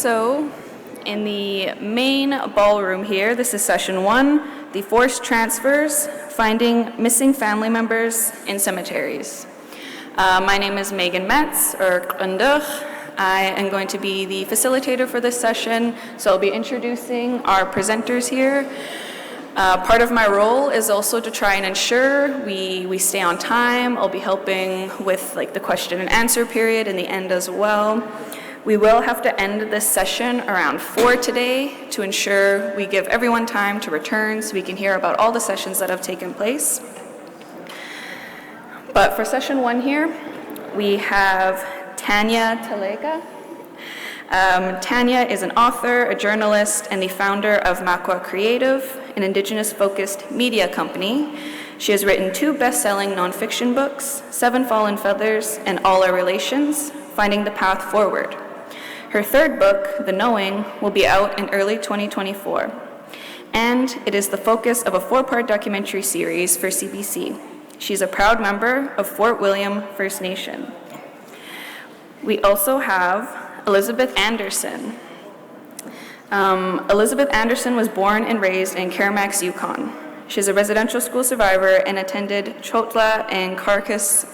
so in the main ballroom here, this is session 1, the forced transfers, finding missing family members in cemeteries. My name is Megan Metz, or Gründer. I am going to be the facilitator for this session, so I'll be introducing our presenters here. Part of my role is also to try and ensure we stay on time. I'll be helping with the question and answer period in the end as well. We will have to end this session around 4 today to ensure we give everyone time to return so we can hear about all the sessions that have taken place. But for session 1 here, we have Tanya Talega. Tanya is an author, a journalist, and the founder of Makwa Creative, an Indigenous-focused media company. She has written 2 best-selling nonfiction books, 7 Fallen Feathers and All Our Relations, Finding the Path Forward. Her 3rd book, The Knowing, will be out in early 2024, and it is the focus of a 4-part documentary series for CBC. She's a proud member of Fort William First Nation. We also have Elizabeth Anderson. Elizabeth Anderson was born and raised in Caramax, Yukon. She's a residential school survivor and attended Chotla and Carcass,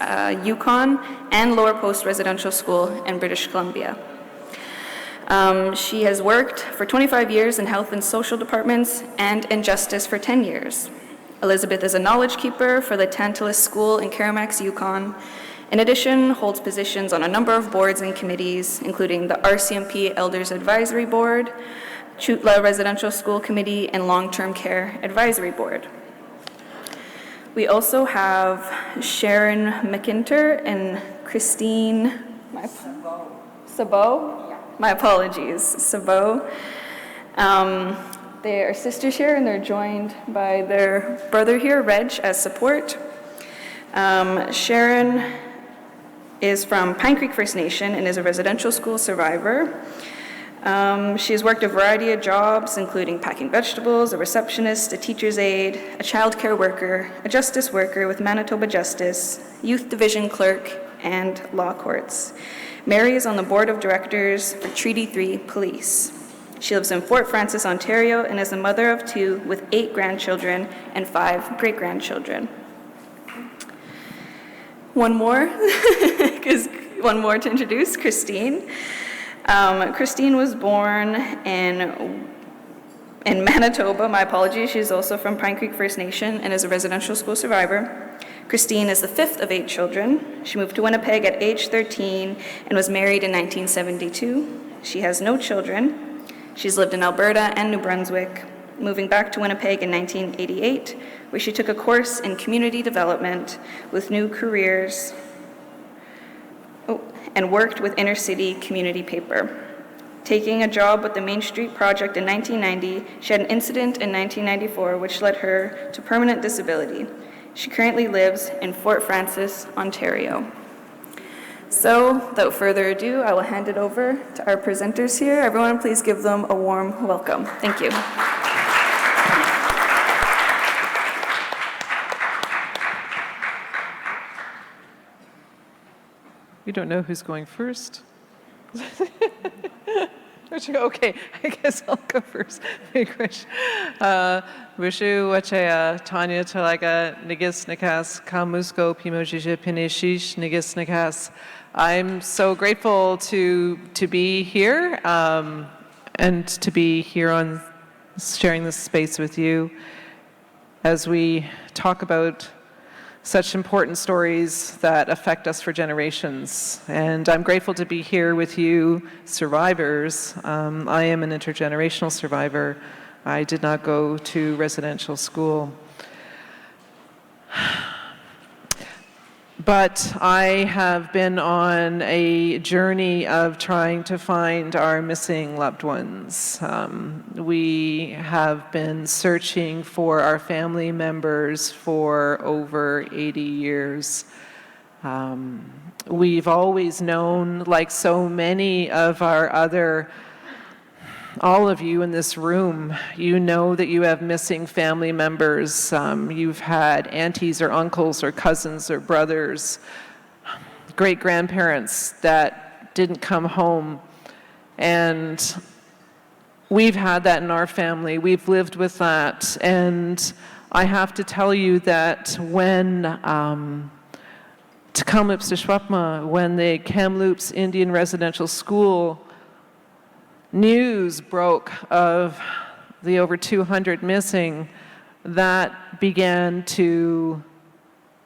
Yukon, and Lower Post Residential School in British Columbia. She has worked for 25 years in health and social departments and in justice for 10 years. Elizabeth is a knowledge keeper for the Tantalus School in Caramax, Yukon. In addition, holds positions on a number of boards and committees, including the RCMP Elders Advisory Board, Chutla Residential School Committee, and Long-Term Care Advisory Board. We also have Sharon McIntyre and Christine Sabot. My apologies, Sabot. They are sisters here, and they're joined by their brother here, Reg, as support. Sharon is from Pine Creek First Nation and is a residential school survivor. She has worked a variety of jobs, including packing vegetables, a receptionist, a teacher's aide, a child care worker, a justice worker with Manitoba Justice, youth division clerk, and law courts. Mary is on the board of directors for Treaty 3 Police. She lives in Fort Frances, Ontario, and is the mother of 2 with 8 grandchildren and 5 great-grandchildren. One more to introduce, Christine. Christine was born in Manitoba, my apologies. She's also from Pine Creek First Nation and is a residential school survivor. Christine is the 5th of 8 children. She moved to Winnipeg at age 13 and was married in 1972. She has no children. She's lived in Alberta and New Brunswick, moving back to Winnipeg in 1988, where she took a course in community development with new careers and worked with Inner City Community Paper. Taking a job with the Main Street Project in 1990, she had an incident in 1994 which led her to permanent disability. She currently lives in Fort Frances, Ontario. So, without further ado, I will hand it over to our presenters here. Everyone, please give them a warm welcome. Thank you. We don't know who's going first. Okay, I guess I'll go first. Wishu wachea Tanya Talaga Nigis Nikas Kamusko Pimojija Pinishish Nigis Nikas. I'm so grateful to be here and to be here on sharing this space with you as we talk about such important stories that affect us for generations. And I'm grateful to be here with you, survivors. I am an intergenerational survivor. I did not go to residential school. But I have been on a journey of trying to find our missing loved ones. We have been searching for our family members for over 80 years. We've always known, like so many of our other all of you in this room, you know that you have missing family members. You've had aunties or uncles or cousins or brothers, great-grandparents that didn't come home. And we've had that in our family. We've lived with that. And I have to tell you that when Kamloops Tshwapma, when the Kamloops Indian Residential School news broke of the over 200 missing, that began to,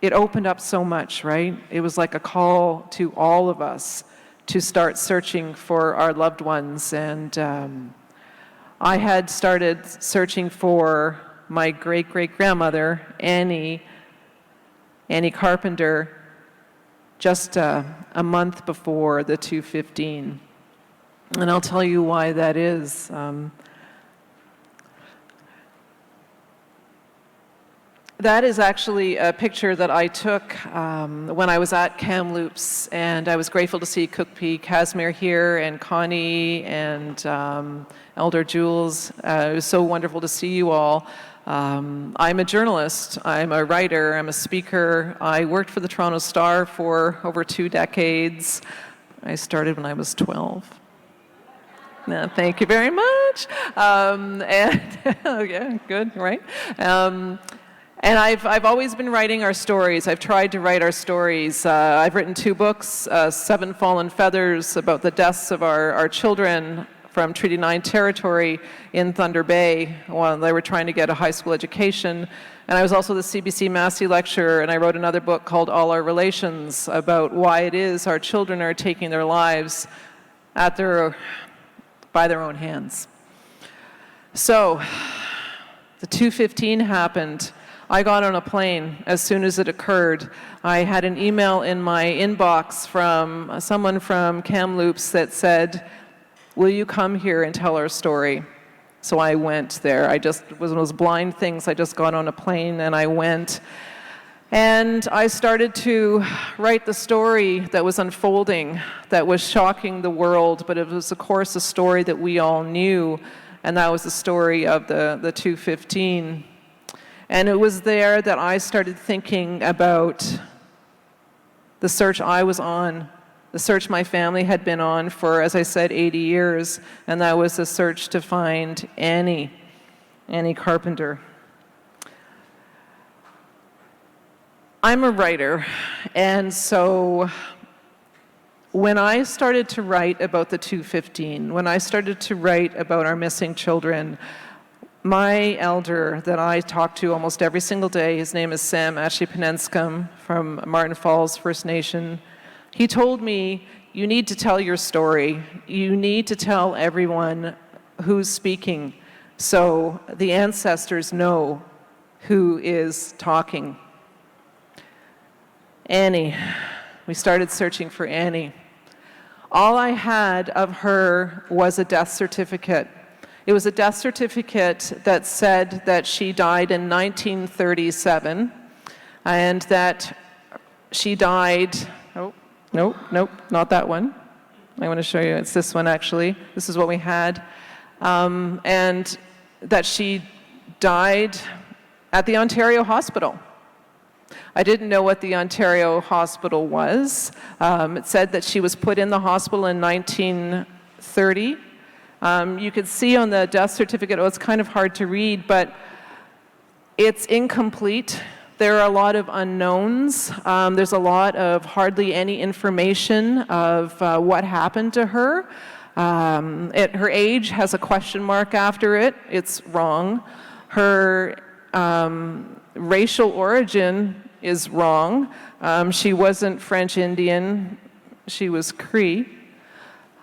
it opened up so much, right? It was like a call to all of us to start searching for our loved ones. And I had started searching for my great-great-grandmother, Annie Carpenter, just a month before the 215. And I'll tell you why that is. That is actually a picture that I took when I was at Kamloops, and I was grateful to see Cookpee Casimir here, and Connie, and Elder Jules. It was so wonderful to see you all. I'm a journalist, I'm a writer, I'm a speaker. I worked for the Toronto Star for over 2 decades. I started when I was 12. No, thank you very much. Yeah, good, right? And I've always been writing our stories. I've tried to write our stories. I've written 2 books, 7 Fallen Feathers, about the deaths of our children from Treaty 9 territory in Thunder Bay while they were trying to get a high school education. And I was also the CBC Massey lecturer, and I wrote another book called All Our Relations about why it is our children are taking their lives by their own hands. So, the 215 happened. I got on a plane as soon as it occurred. I had an email in my inbox from someone from Kamloops that said, "Will you come here and tell our story?" So I went there. I just was one of those blind things. I just got on a plane and I went. And I started to write the story that was unfolding, that was shocking the world, but it was, of course, a story that we all knew, and that was the story of the 215. And it was there that I started thinking about the search I was on, the search my family had been on for, as I said, 80 years, and that was the search to find Annie Carpenter. I'm a writer, and so when I started to write about the 215, when I started to write about our missing children, my elder that I talk to almost every single day, his name is Sam Ashley-Penenscom from Martin Falls First Nation, he told me, "You need to tell your story. You need to tell everyone who's speaking so the ancestors know who is talking." Annie. We started searching for Annie. All I had of her was a death certificate. It was a death certificate that said that she died in 1937 and that she died, nope, not that one. I want to show you, it's this one actually. This is what we had. And that she died at the Ontario Hospital. I didn't know what the Ontario Hospital was. It said that she was put in the hospital in 1930. You could see on the death certificate, it's kind of hard to read, but it's incomplete. There are a lot of unknowns. There's a lot of hardly any information of what happened to her. Her age has a question mark after it. It's wrong. Her racial origin is wrong. She wasn't French Indian. She was Cree.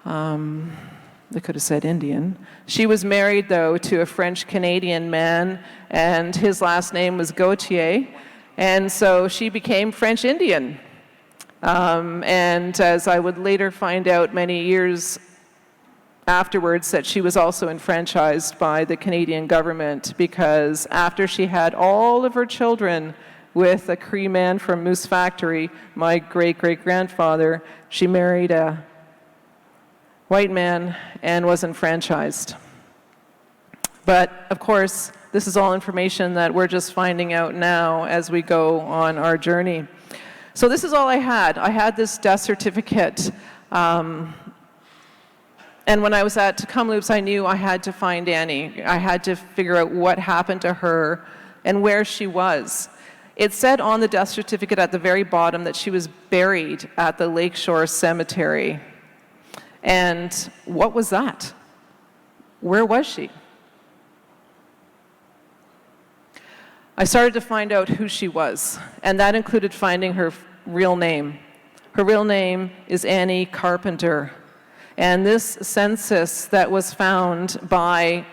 They could have said Indian. She was married, though, to a French-Canadian man, and his last name was Gauthier, and so she became French Indian. And as I would later find out many years afterwards, that she was also enfranchised by the Canadian government, because after she had all of her children with a Cree man from Moose Factory, my great-great-grandfather, she married a white man and was enfranchised. But of course, this is all information that we're just finding out now as we go on our journey. So this is all I had. I had this death certificate. And when I was at Kamloops, I knew I had to find Annie. I had to figure out what happened to her and where she was. It said on the death certificate at the very bottom that she was buried at the Lakeshore Cemetery. And what was that? Where was she? I started to find out who she was, and that included finding her real name. Her real name is Annie Carpenter. And this census that was found by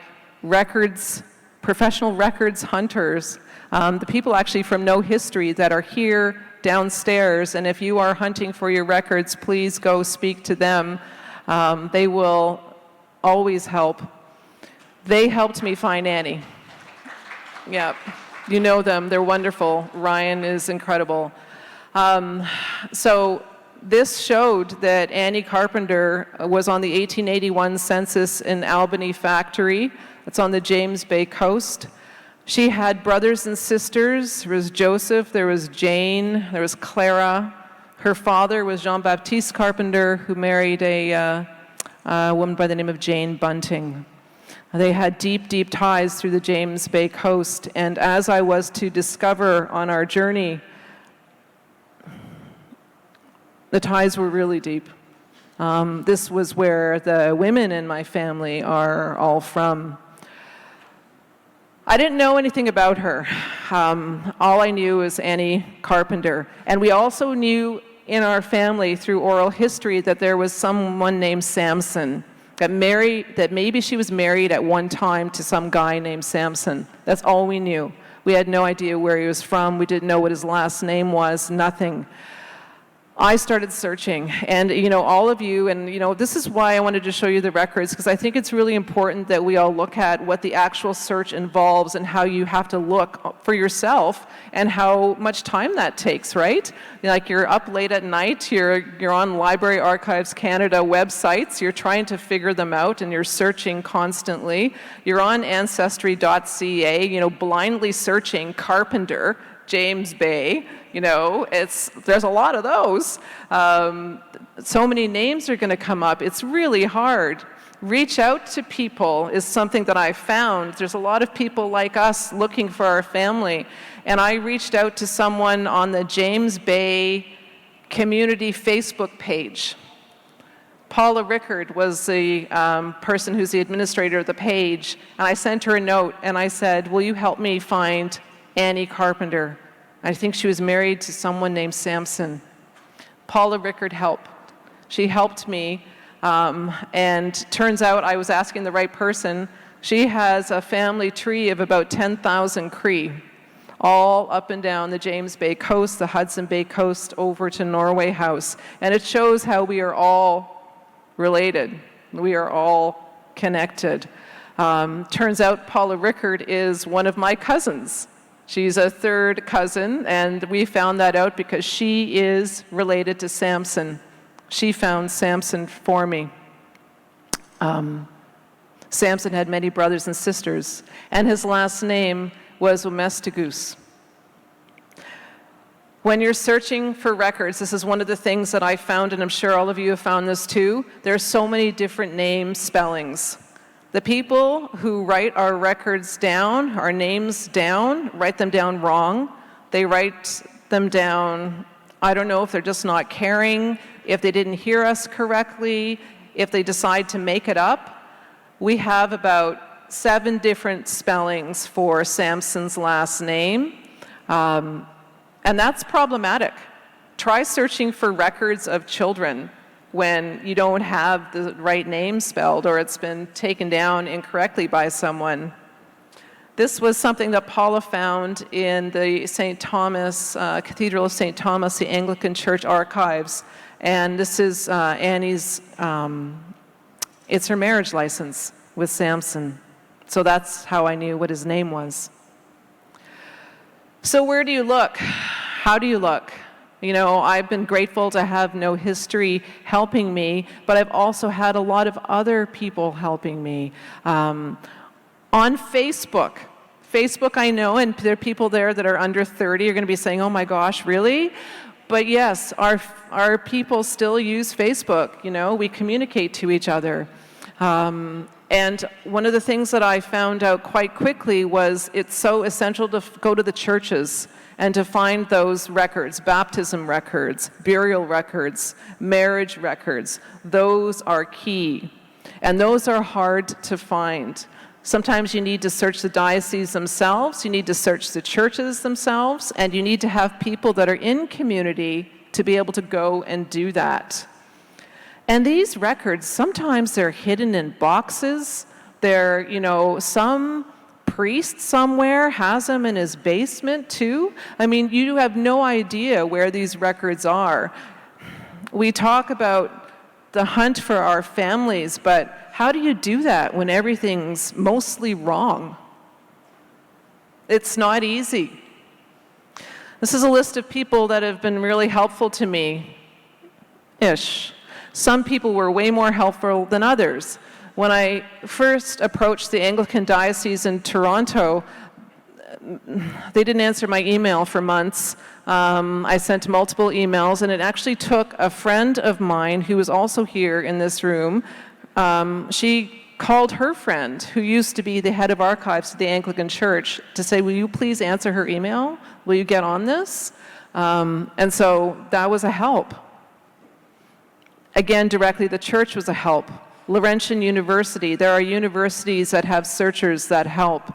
professional records hunters, the people actually from No History that are here downstairs, and if you are hunting for your records, please go speak to them. They will always help. They helped me find Annie. Yeah, you know them, they're wonderful. Ryan is incredible. So this showed that Annie Carpenter was on the 1881 census in Albany Factory. It's on the James Bay coast. She had brothers and sisters. There was Joseph, there was Jane, there was Clara. Her father was Jean-Baptiste Carpenter, who married a woman by the name of Jane Bunting. They had deep, deep ties through the James Bay coast, and as I was to discover on our journey, the ties were really deep. This was where the women in my family are all from. I didn't know anything about her. All I knew was Annie Carpenter. And we also knew in our family through oral history that there was someone named Samson, that maybe she was married at one time to some guy named Samson. That's all we knew. We had no idea where he was from. We didn't know what his last name was, nothing. I started searching, and all of you, and this is why I wanted to show you the records, because I think it's really important that we all look at what the actual search involves and how you have to look for yourself and how much time that takes, right? Like you're up late at night, you're on Library Archives Canada websites, you're trying to figure them out and you're searching constantly. You're on ancestry.ca, blindly searching Carpenter, James Bay, there's a lot of those. So many names are going to come up. It's really hard. Reach out to people is something that I found. There's a lot of people like us looking for our family. And I reached out to someone on the James Bay community Facebook page. Paula Rickard was the person who's the administrator of the page. And I sent her a note and I said, will you help me find Annie Carpenter? I think she was married to someone named Samson. Paula Rickard helped. She helped me, and turns out I was asking the right person. She has a family tree of about 10,000 Cree, all up and down the James Bay coast, the Hudson Bay coast, over to Norway House. And it shows how we are all related. We are all connected. Turns out Paula Rickard is one of my cousins. She's a third cousin, and we found that out because she is related to Samson. She found Samson for me. Samson had many brothers and sisters, and his last name was Omestigus. When you're searching for records, this is one of the things that I found, and I'm sure all of you have found this too. There are so many different name spellings. The people who write our records down, our names down, write them down wrong. They write them down, I don't know if they're just not caring, if they didn't hear us correctly, if they decide to make it up. We have about 7 different spellings for Samson's last name, and that's problematic. Try searching for records of children when you don't have the right name spelled or it's been taken down incorrectly by someone. This was something that Paula found in the St. Thomas, Cathedral of St. Thomas, the Anglican Church archives. And this is Annie's, it's her marriage license with Samson. So that's how I knew what his name was. So where do you look? How do you look? I've been grateful to have No History helping me, but I've also had a lot of other people helping me. On Facebook, I know, and there are people there that are under 30, you're going to be saying, oh my gosh, really? But yes, our people still use Facebook, we communicate to each other. And one of the things that I found out quite quickly was it's so essential to go to the churches and to find those records, baptism records, burial records, marriage records. Those are key. And those are hard to find. Sometimes you need to search the dioceses themselves, you need to search the churches themselves, and you need to have people that are in community to be able to go and do that. And these records, sometimes they're hidden in boxes. They're, some priest somewhere has them in his basement too. I mean, you have no idea where these records are. We talk about the hunt for our families, but how do you do that when everything's mostly wrong? It's not easy. This is a list of people that have been really helpful to me-ish. Some people were way more helpful than others. When I first approached the Anglican Diocese in Toronto, they didn't answer my email for months. I sent multiple emails, and it actually took a friend of mine who was also here in this room. She called her friend, who used to be the head of archives at the Anglican Church, to say, will you please answer her email? Will you get on this? And so that was a help. Again, directly, the church was a help. Laurentian University, there are universities that have searchers that help.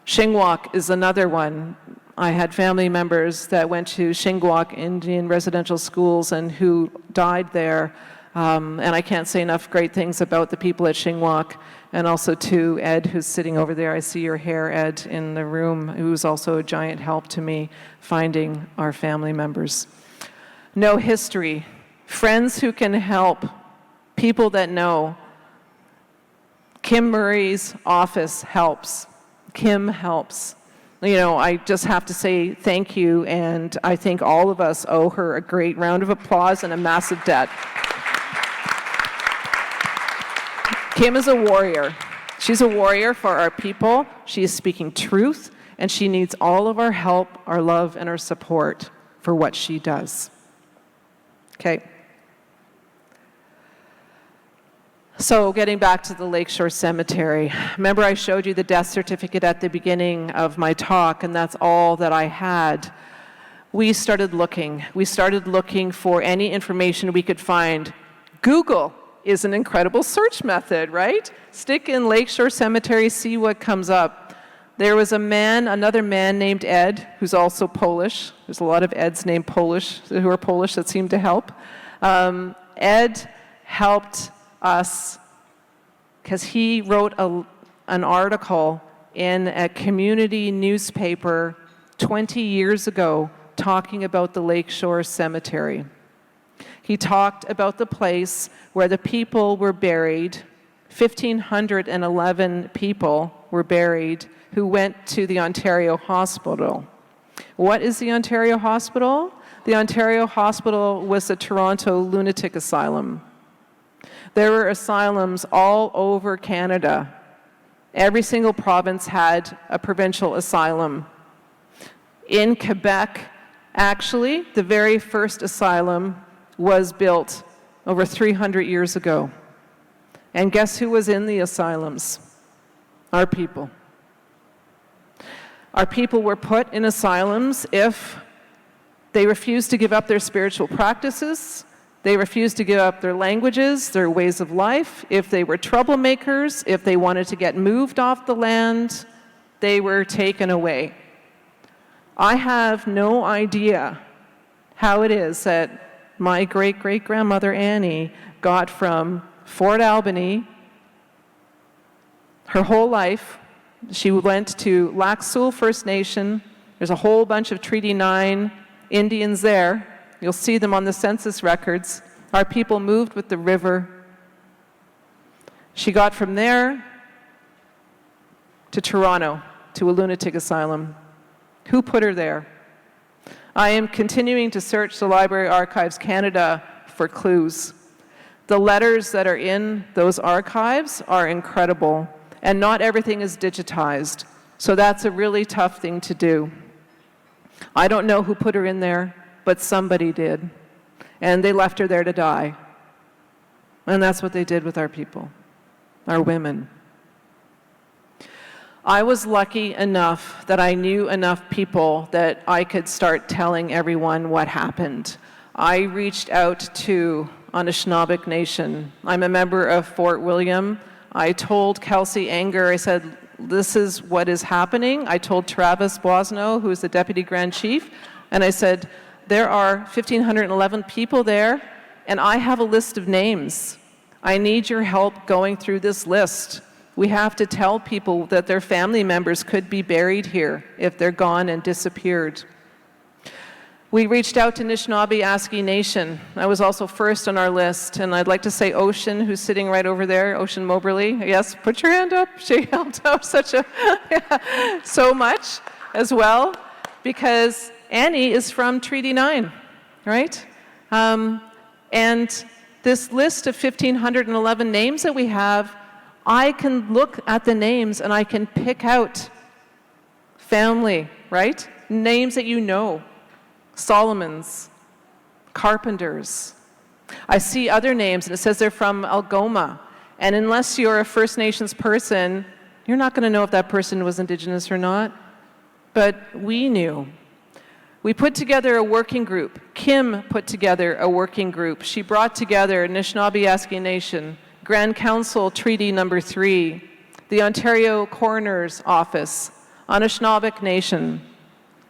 Shingwak is another one. I had family members that went to Shingwak Indian residential schools and who died there. And I can't say enough great things about the people at Shingwak. And also to Ed, who's sitting over there. I see your hair, Ed, in the room, who's also a giant help to me finding our family members. No history. Friends who can help, people that know. Kim Murray's office helps. Kim helps. I just have to say thank you, and I think all of us owe her a great round of applause and a massive debt. Kim is a warrior. She's a warrior for our people. She is speaking truth, and she needs all of our help, our love, and our support for what she does. Okay. So getting back to the Lakeshore Cemetery, remember I showed you the death certificate at the beginning of my talk, and that's all that I had. We started looking. We started looking for any information we could find. Google is an incredible search method, right? Stick in Lakeshore Cemetery, see what comes up. There was another man named Ed, who's also Polish. There's a lot of Eds named Polish, who are Polish that seem to help. Ed helped us because he wrote an article in a community newspaper 20 years ago talking about the Lakeshore Cemetery. He talked about the place where the people were buried. 1,511 people were buried who went to the Ontario Hospital. What is the Ontario Hospital? The Ontario Hospital was a Toronto lunatic asylum. There were asylums all over Canada. Every single province had a provincial asylum. In Quebec, actually, the very first asylum was built over 300 years ago. And guess who was in the asylums? Our people. Our people were put in asylums if they refused to give up their spiritual practices, they refused to give up their languages, their ways of life. If they were troublemakers, if they wanted to get moved off the land, they were taken away. I have no idea how it is that my great-great-grandmother Annie got from Fort Albany her whole life. She went to Lac Seul First Nation. There's a whole bunch of Treaty 9 Indians there. You'll see them on the census records. Our people moved with the river. She got from there to Toronto, to a lunatic asylum. Who put her there? I am continuing to search the Library Archives Canada for clues. The letters that are in those archives are incredible, and not everything is digitized. So that's a really tough thing to do. I don't know who put her in there, but somebody did. And they left her there to die. And that's what they did with our people, our women. I was lucky enough that I knew enough people that I could start telling everyone what happened. I reached out to Anishinaabe Nation. I'm a member of Fort William. I told Kelsey Anger, I said, this is what is happening. I told Travis Boisneau, who's the Deputy Grand Chief, and I said, there are 1,511 people there, and I have a list of names. I need your help going through this list. We have to tell people that their family members could be buried here if they're gone and disappeared. We reached out to Anishinaabe Aski Nation. I was also first on our list, and I'd like to say Ocean, who's sitting right over there, Ocean Moberly. Yes, put your hand up. She helped out so much as well, because Annie is from Treaty 9, right? And this list of 1,511 names that we have, I can look at the names and I can pick out family, right? Names that you know. Solomons, Carpenters. I see other names and it says they're from Algoma. And unless you're a First Nations person, you're not going to know if that person was Indigenous or not. But we knew. We put together a working group. Kim put together a working group. She brought together Anishinaabe Aski Nation, Grand Council Treaty Number 3, the Ontario Coroner's Office, Anishinaabe Nation.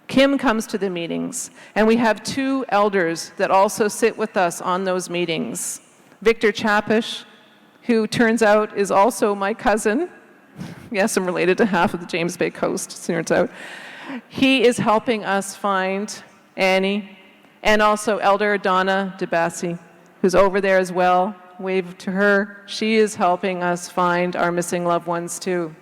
Kim comes to the meetings, and we have 2 elders that also sit with us on those meetings. Victor Chapish, who turns out is also my cousin. Yes, I'm related to half of the James Bay Coast, turns out. He is helping us find Annie, and also Elder Donna DeBassi, who's over there as well. Wave to her. She is helping us find our missing loved ones too.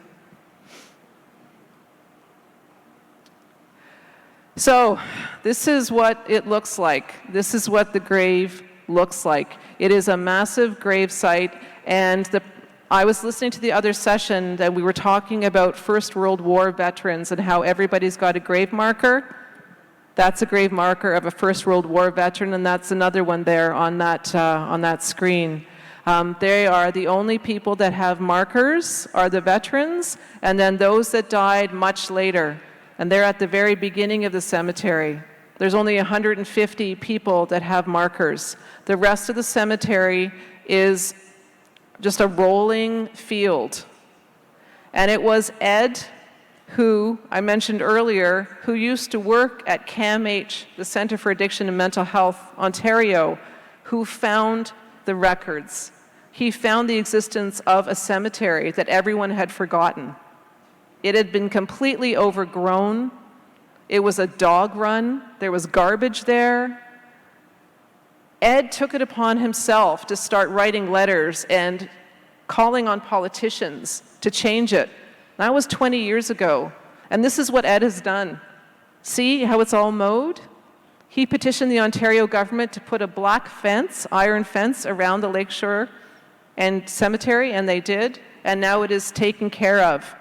So this is what it looks like. This is what the grave looks like. It is a massive grave site, and I was listening to the other session that we were talking about First World War veterans and how everybody's got a grave marker. That's a grave marker of a First World War veteran, and that's another one there on that screen. They are the only people that have markers are the veterans, and then those that died much later. And they're at the very beginning of the cemetery. There's only 150 people that have markers. The rest of the cemetery is just a rolling field. And it was Ed, who I mentioned earlier, who used to work at CAMH, the Centre for Addiction and Mental Health, Ontario, who found the records. He found the existence of a cemetery that everyone had forgotten. It had been completely overgrown. It was a dog run. There was garbage there. Ed took it upon himself to start writing letters and calling on politicians to change it. That was 20 years ago. And this is what Ed has done. See how it's all mowed? He petitioned the Ontario government to put a black fence, iron fence, around the Lakeshore and cemetery, and they did. And now it is taken care of.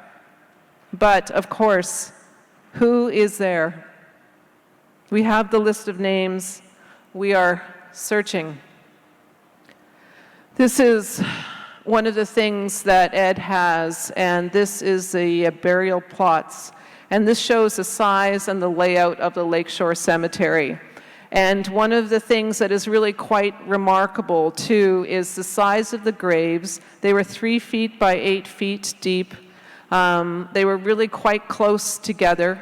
But, of course, who is there? We have the list of names. We are searching. This is one of the things that Ed has, and this is the burial plots. And this shows the size and the layout of the Lakeshore Cemetery. And one of the things that is really quite remarkable, too, is the size of the graves. They were 3 feet by 8 feet deep. They were really quite close together.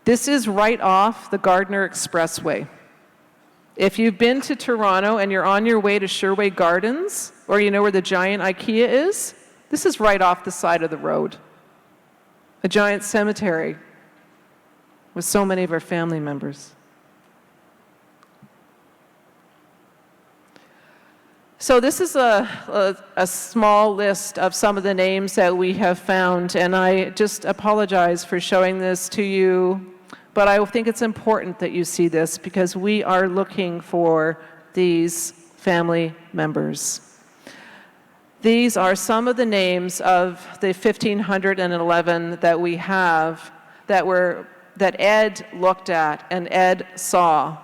This is right off the Gardiner Expressway. If you've been to Toronto and you're on your way to Sherway Gardens, or you know where the giant IKEA is, this is right off the side of the road. A giant cemetery with so many of our family members. So this is a small list of some of the names that we have found, and I just apologize for showing this to you, but I think it's important that you see this because we are looking for these family members. These are some of the names of the 1,511 that we have that Ed looked at and Ed saw.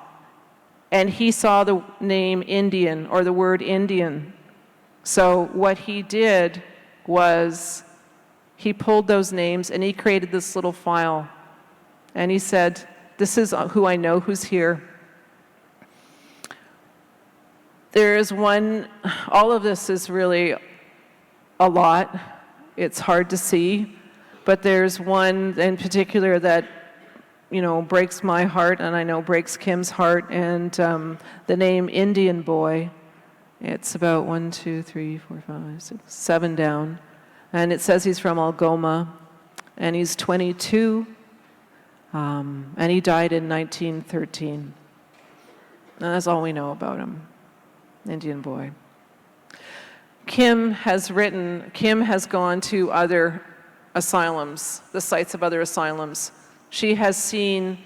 and he saw the name Indian or the word Indian. So what he did was he pulled those names and he created this little file. And he said, this is who I know who's here. There is one, all of this is really a lot. It's hard to see. But there's one in particular that, breaks my heart, and I know breaks Kim's heart, and the name Indian Boy. It's about 1, 2, 3, 4, 5, 6, 7 down. And it says he's from Algoma, and he's 22, and he died in 1913. And that's all we know about him, Indian Boy. Kim has gone to other asylums, the sites of other asylums. She has seen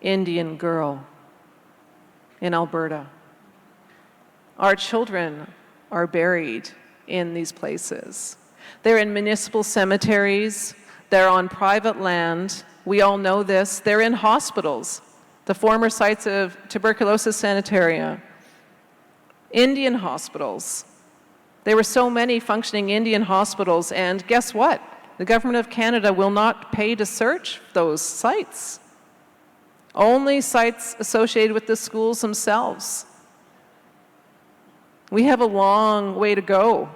Indian Girl in Alberta. Our children are buried in these places. They're in municipal cemeteries. They're on private land. We all know this. They're in hospitals, the former sites of tuberculosis sanitaria, Indian hospitals. There were so many functioning Indian hospitals, and guess what? The government of Canada will not pay to search those sites. Only sites associated with the schools themselves. We have a long way to go.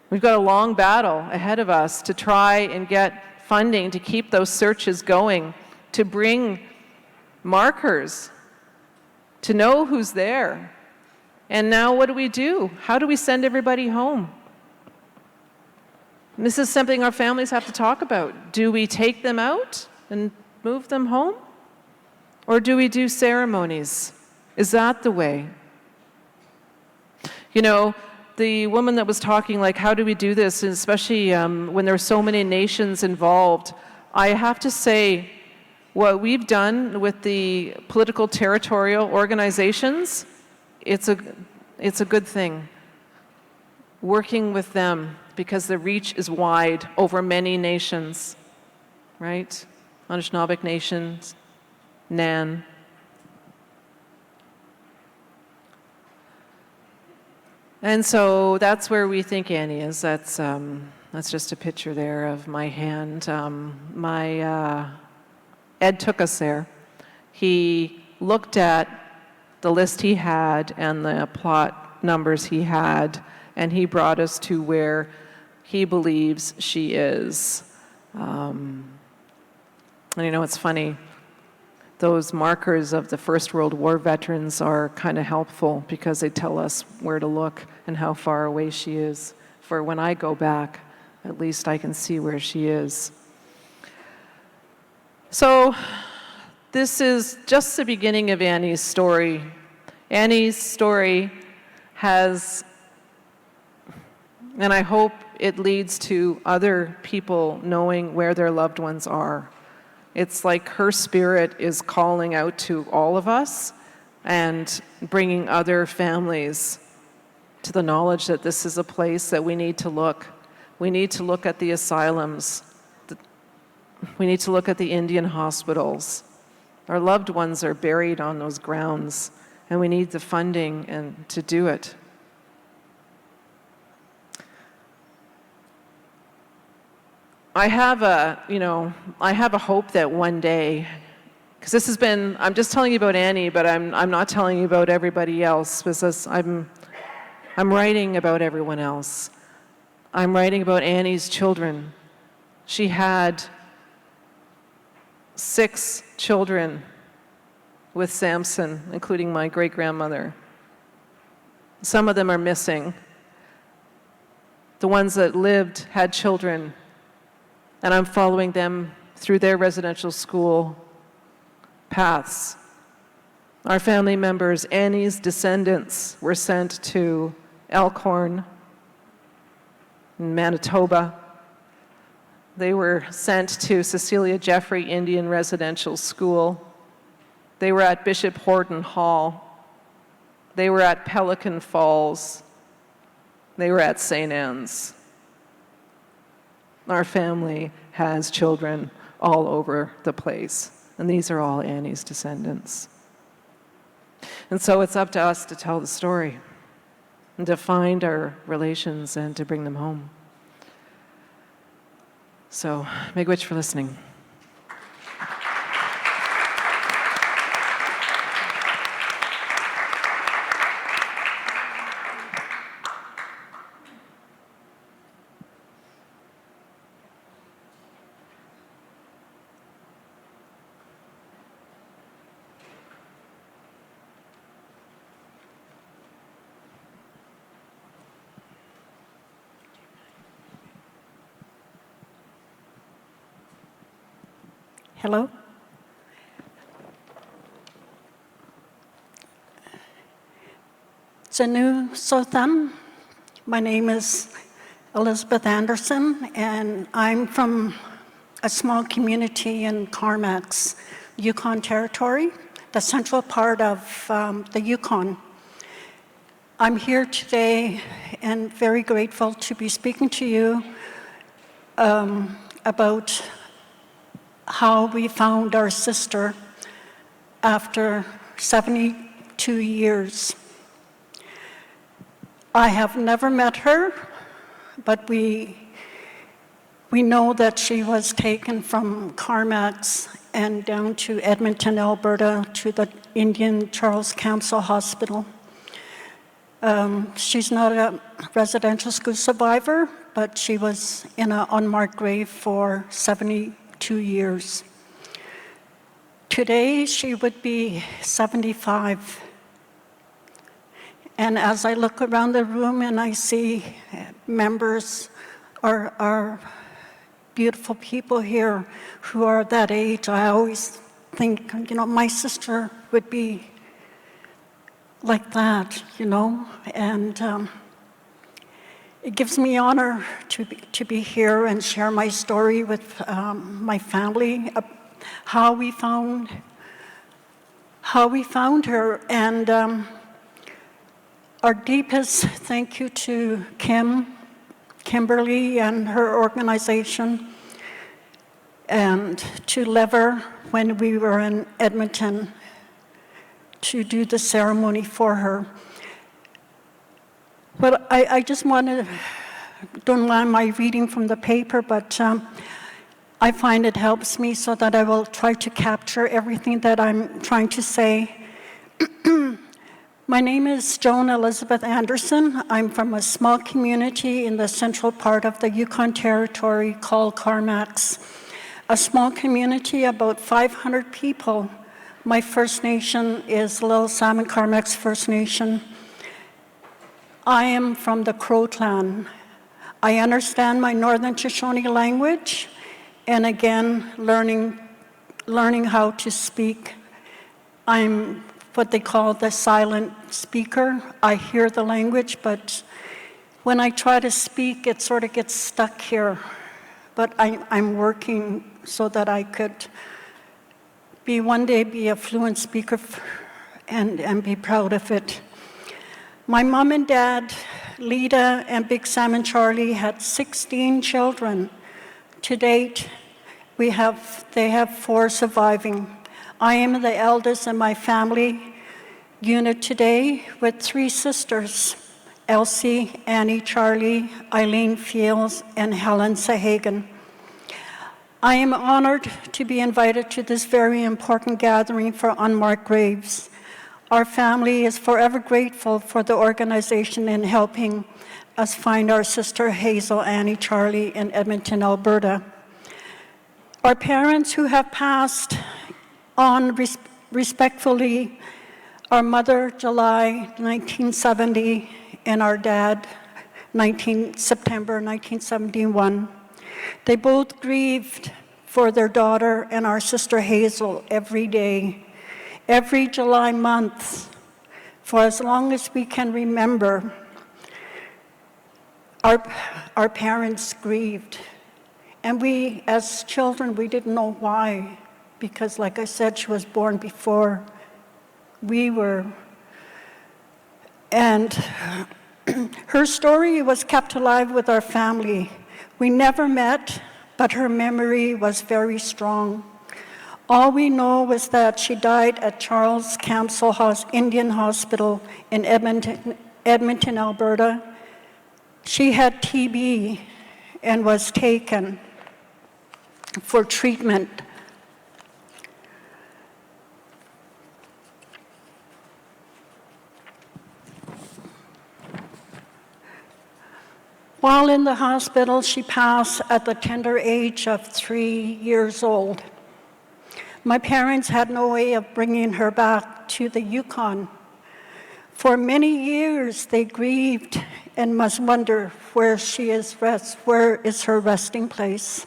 We've got a long battle ahead of us to try and get funding to keep those searches going, to bring markers, to know who's there. And now what do? How do we send everybody home? And this is something our families have to talk about. Do we take them out and move them home? Or do we do ceremonies? Is that the way? The woman that was talking, how do we do this, and especially when there are so many nations involved, I have to say, what we've done with the political territorial organizations, it's a good thing. Working with them, because the reach is wide over many nations, right? Anishinaabe nations, Nan. And so that's where we think Annie is. That's just a picture there of my hand. Ed took us there. He looked at the list he had and the plot numbers he had, and he brought us to where he believes she is. And it's funny, those markers of the First World War veterans are kind of helpful because they tell us where to look and how far away she is. For when I go back, at least I can see where she is. So this is just the beginning of Annie's story. Annie's story has, and I hope it leads to other people knowing where their loved ones are. It's like her spirit is calling out to all of us and bringing other families to the knowledge that this is a place that we need to look. We need to look at the asylums. We need to look at the Indian hospitals. Our loved ones are buried on those grounds, and we need the funding and to do it. I have a hope that one day, because this has been, I'm just telling you about Annie, but I'm not telling you about everybody else, because I'm writing about everyone else. I'm writing about Annie's children. She had 6 children with Samson, including my great-grandmother. Some of them are missing. The ones that lived had children, and I'm following them through their residential school paths. Our family members, Annie's descendants, were sent to Elkhorn in Manitoba. They were sent to Cecilia Jeffrey Indian Residential School. They were at Bishop Horton Hall. They were at Pelican Falls. They were at St. Anne's. Our family has children all over the place, and these are all Annie's descendants. And so it's up to us to tell the story and to find our relations and to bring them home. So, Miigwech for listening. Hello? Zanu Sothan. My name is Elizabeth Anderson, and I'm from a small community in Carmacks, Yukon Territory, the central part of the Yukon. I'm here today and very grateful to be speaking to you about how we found our sister after 72 years. I have never met her, but we know that she was taken from Carmacks and down to Edmonton, Alberta, to the Indian Charles Council Hospital. She's not a residential school survivor, but she was in an unmarked grave for 72 years. Today, she would be 75. And as I look around the room and I see members or beautiful people here who are that age, I always think, my sister would be like that, and it gives me honor to be here and share my story with my family, how we found her, and our deepest thank you to Kimberly and her organization, and to Lever when we were in Edmonton to do the ceremony for her. But I just don't mind my reading from the paper, but I find it helps me so that I will try to capture everything that I'm trying to say. My name is Joan Elizabeth Anderson. I'm from a small community in the central part of the Yukon Territory called Carmacks. A small community, about 500 people. My First Nation is Little Salmon Carmacks First Nation. I am from the Crow clan. I understand my Northern Shoshone language, and again, learning how to speak. I'm what they call the silent speaker. I hear the language, but when I try to speak, it sort of gets stuck here. But I'm working so that I could one day be a fluent speaker and be proud of it. My mom and dad, Lita and Big Sam and Charlie, had 16 children. To date, they have 4 surviving. I am the eldest in my family unit today with 3 sisters, Elsie, Annie, Charlie, Eileen Fields, and Helen Sahagan. I am honored to be invited to this very important gathering for unmarked graves. Our family is forever grateful for the organization in helping us find our sister Hazel Annie Charlie in Edmonton, Alberta. Our parents who have passed on respectfully, our mother July 1970 and our dad September 1971. They both grieved for their daughter and our sister Hazel every day, every July month, for as long as we can remember. Our parents grieved. And we, as children, we didn't know why, because like I said, she was born before we were. And her story was kept alive with our family. We never met, but her memory was very strong. All we know is that she died at Charles Camsell Indian Hospital in Edmonton, Alberta. She had TB and was taken for treatment. While in the hospital, she passed at the tender age of 3 years old. My parents had no way of bringing her back to the Yukon. For many years, they grieved and must wonder where is her resting place.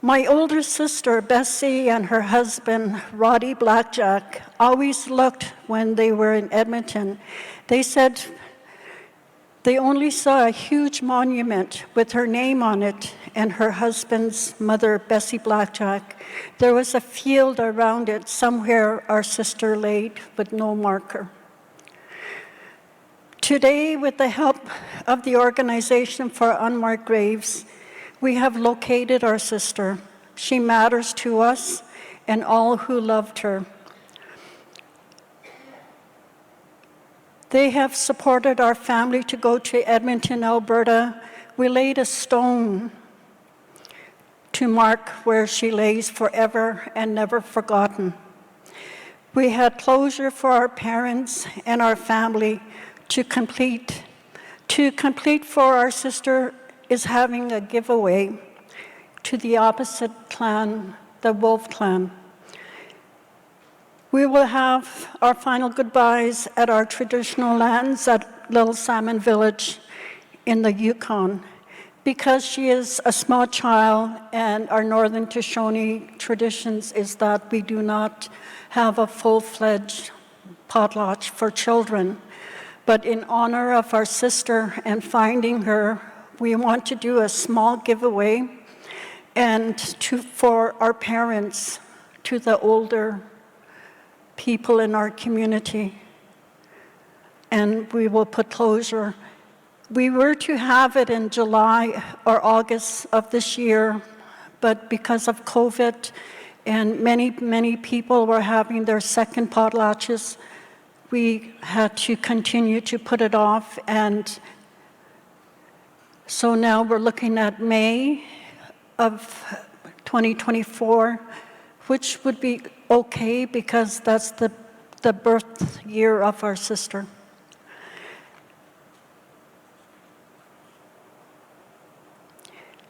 My older sister, Bessie, and her husband, Roddy Blackjack, always looked when they were in Edmonton. They said they only saw a huge monument with her name on it and her husband's mother, Bessie Blackjack. There was a field around it somewhere our sister laid with no marker. Today, with the help of the Organization for Unmarked Graves, we have located our sister. She matters to us and all who loved her. They have supported our family to go to Edmonton, Alberta. We laid a stone to mark where she lays forever and never forgotten. We had closure for our parents and our family to complete. To complete for our sister is having a giveaway to the opposite clan, the Wolf clan. We will have our final goodbyes at our traditional lands at Little Salmon Village in the Yukon. Because she is a small child and our Northern Shoshone traditions is that we do not have a full-fledged potlatch for children. But in honor of our sister and finding her, we want to do a small giveaway and for our parents, to the older people in our community. And we will put closure. We were to have it in July or August of this year, but because of COVID and many people were having their second potlatches, we had to continue to put it off. And so now we're looking at May of 2024, which would be okay because that's the birth year of our sister.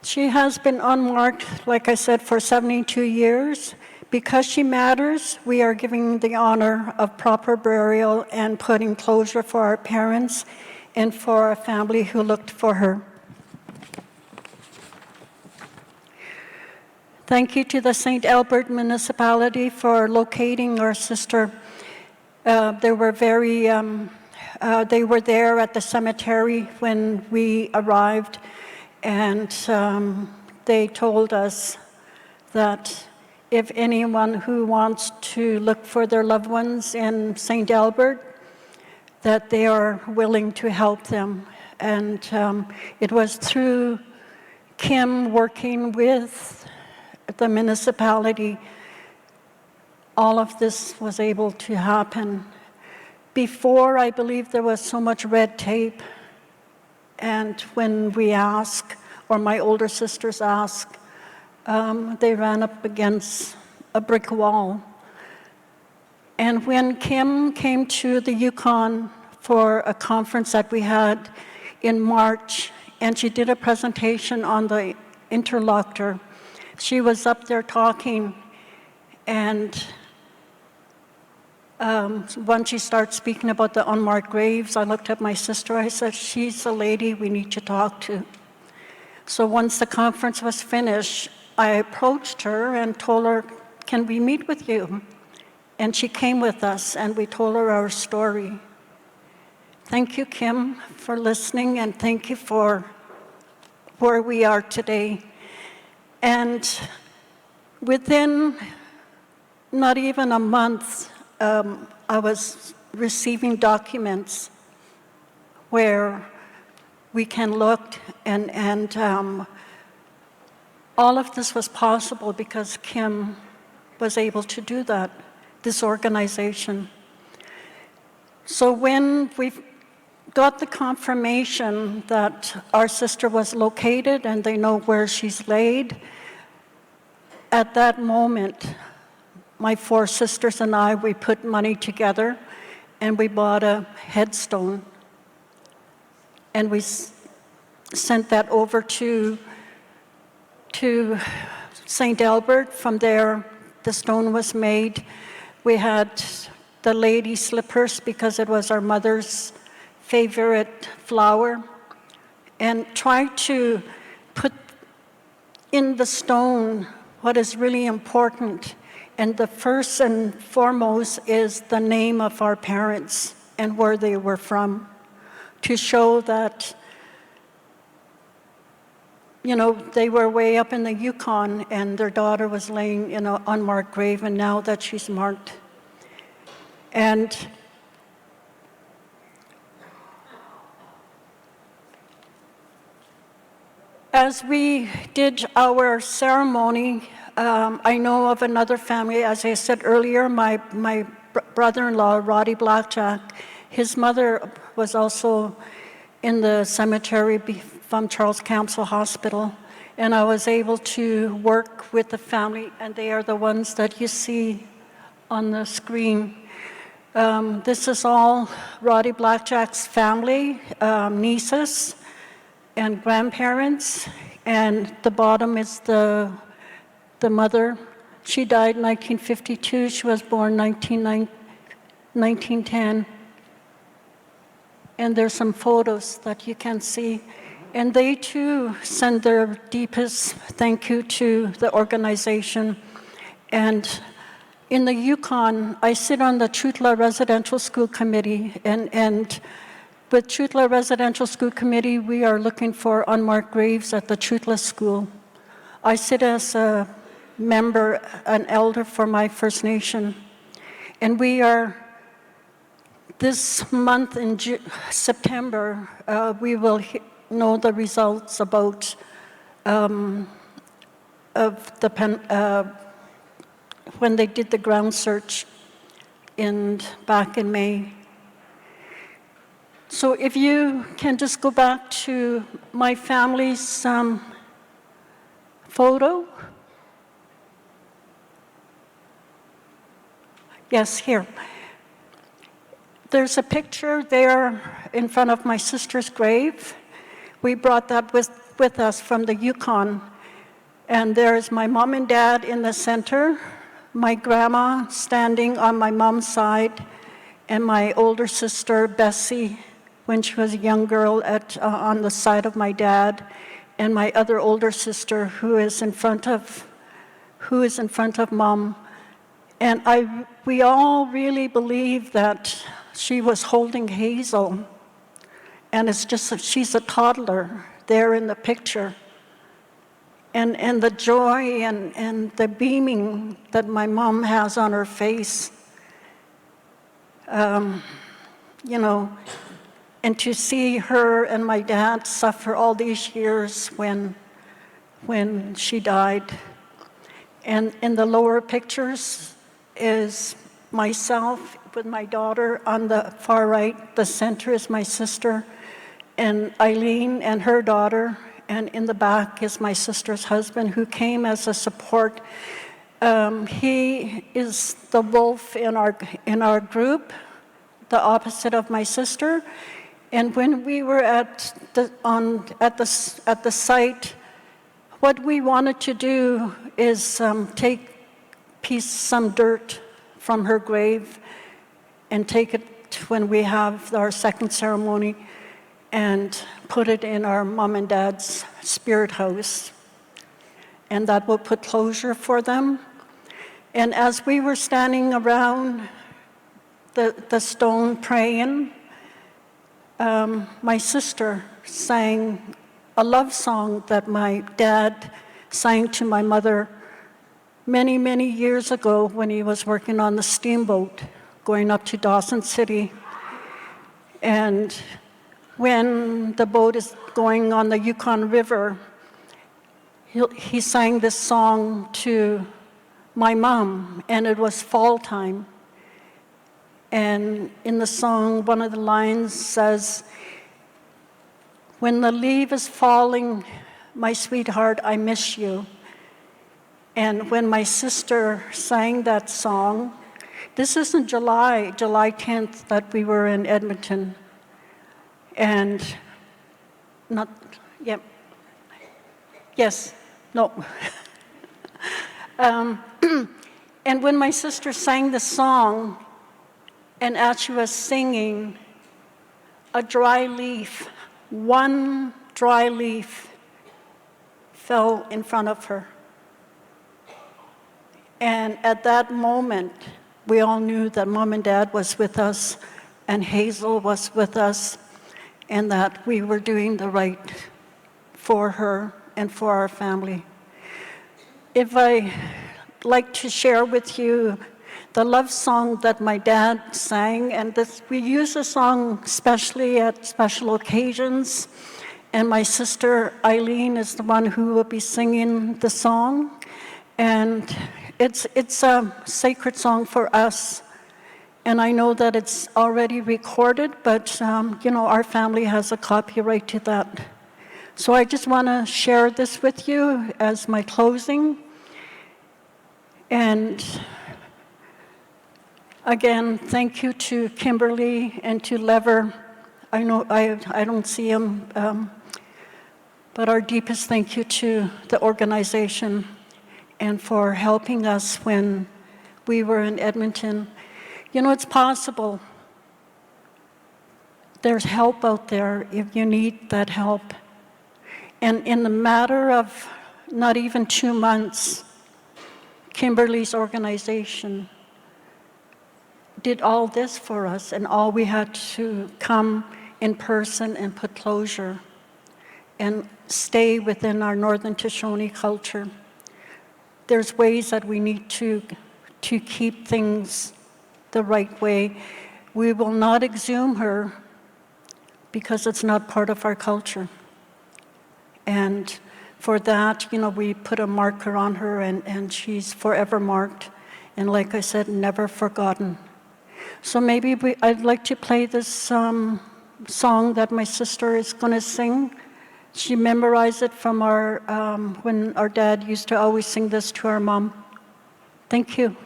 She has been unmarked, like I said, for 72 years. Because she matters, we are giving the honor of proper burial and putting closure for our parents and for our family who looked for her. Thank you to the St. Albert municipality for locating our sister. They were there at the cemetery when we arrived, and they told us that if anyone who wants to look for their loved ones in St. Albert, that they are willing to help them. And it was through Kim working with the municipality, all of this was able to happen. Before, I believe there was so much red tape, and when we ask, or my older sisters ask, they ran up against a brick wall. And when Kim came to the Yukon for a conference that we had in March, and she did a presentation on the interlocutor, she was up there talking, and once she started speaking about the unmarked graves, I looked at my sister, I said, she's the lady we need to talk to. So once the conference was finished, I approached her and told her, can we meet with you? And she came with us, and we told her our story. Thank you, Kim, for listening, and thank you for where we are today. And within not even a month, I was receiving documents where we can look and all of this was possible because Kim was able to do that, this organization. So when we got the confirmation that our sister was located and they know where she's laid, at that moment, my 4 sisters and I, we put money together and we bought a headstone. And we sent that over to St. Albert. From there, the stone was made. We had the lady slippers because it was our mother's favorite flower, and tried to put in the stone what is really important. And the first and foremost is the name of our parents and where they were from, to show that, they were way up in the Yukon and their daughter was laying in an unmarked grave, and now that she's marked. And as we did our ceremony, I know of another family, as I said earlier, my brother-in-law, Roddy Blackjack, his mother was also in the cemetery from Charles Council Hospital, and I was able to work with the family, and they are the ones that you see on the screen. This is all Roddy Blackjack's family, nieces and grandparents, and the bottom is the mother. She died in 1952. She was born 1910. And there's some photos that you can see. And they too send their deepest thank you to the organization. And in the Yukon, I sit on the Chutla Residential School Committee, and with Chutla Residential School Committee, we are looking for unmarked graves at the Chutla School. I sit as a member, an elder for my First Nation, and we are, this month in September, we will know the results about of the when they did the ground search back in May. So if you can just go back to my family's photo. Yes, here. There's a picture there in front of my sister's grave. We brought that with us from the Yukon. And there's my mom and dad in the center, my grandma standing on my mom's side, and my older sister, Bessie, when she was a young girl on the side of my dad, and my other older sister who is in front of mom. And we all really believe that she was holding Hazel, and it's just that she's a toddler there in the picture. And the joy and the beaming that my mom has on her face, and to see her and my dad suffer all these years when she died. And in the lower pictures is myself with my daughter on the far right. The center is my sister, and Eileen and her daughter, and in the back is my sister's husband, who came as a support. He is the wolf in our group, the opposite of my sister. And when we were at the site, what we wanted to do is take some dirt from her grave and take it when we have our second ceremony and put it in our mom and dad's spirit house. And that will put closure for them. And as we were standing around the stone praying, my sister sang a love song that my dad sang to my mother many, many years ago when he was working on the steamboat going up to Dawson City. And when the boat is going on the Yukon River, he sang this song to my mom, and it was fall time. And in the song, one of the lines says, "When the leaf is falling, my sweetheart, I miss you." And when my sister sang that song, this is in July 10th, that we were in Edmonton. And not, yep, yes, no. And when my sister sang the song, and as she was singing, a dry leaf, one dry leaf, fell in front of her. And at that moment, we all knew that Mom and Dad was with us, and Hazel was with us, and that we were doing the right for her and for our family. If I like to share with you the love song that my dad sang, and this, we use the song especially at special occasions, and my sister Eileen is the one who will be singing the song, and it's a sacred song for us. And I know that it's already recorded, but our family has a copyright to that. So I just want to share this with you as my closing. And again, thank you to Kimberly and to Lever. I know I don't see him, but our deepest thank you to the organization and for helping us when we were in Edmonton. It's possible. There's help out there if you need that help. And in the matter of not even 2 months, Kimberly's organization did all this for us, and all we had to come in person and put closure and stay within our Northern Shoshone culture. There's ways that we need to keep things the right way. We will not exhume her because it's not part of our culture. And for that, we put a marker on her, and she's forever marked. And like I said, never forgotten. So maybe I'd like to play this song that my sister is going to sing. She memorized it from when our dad used to always sing this to our mom. Thank you.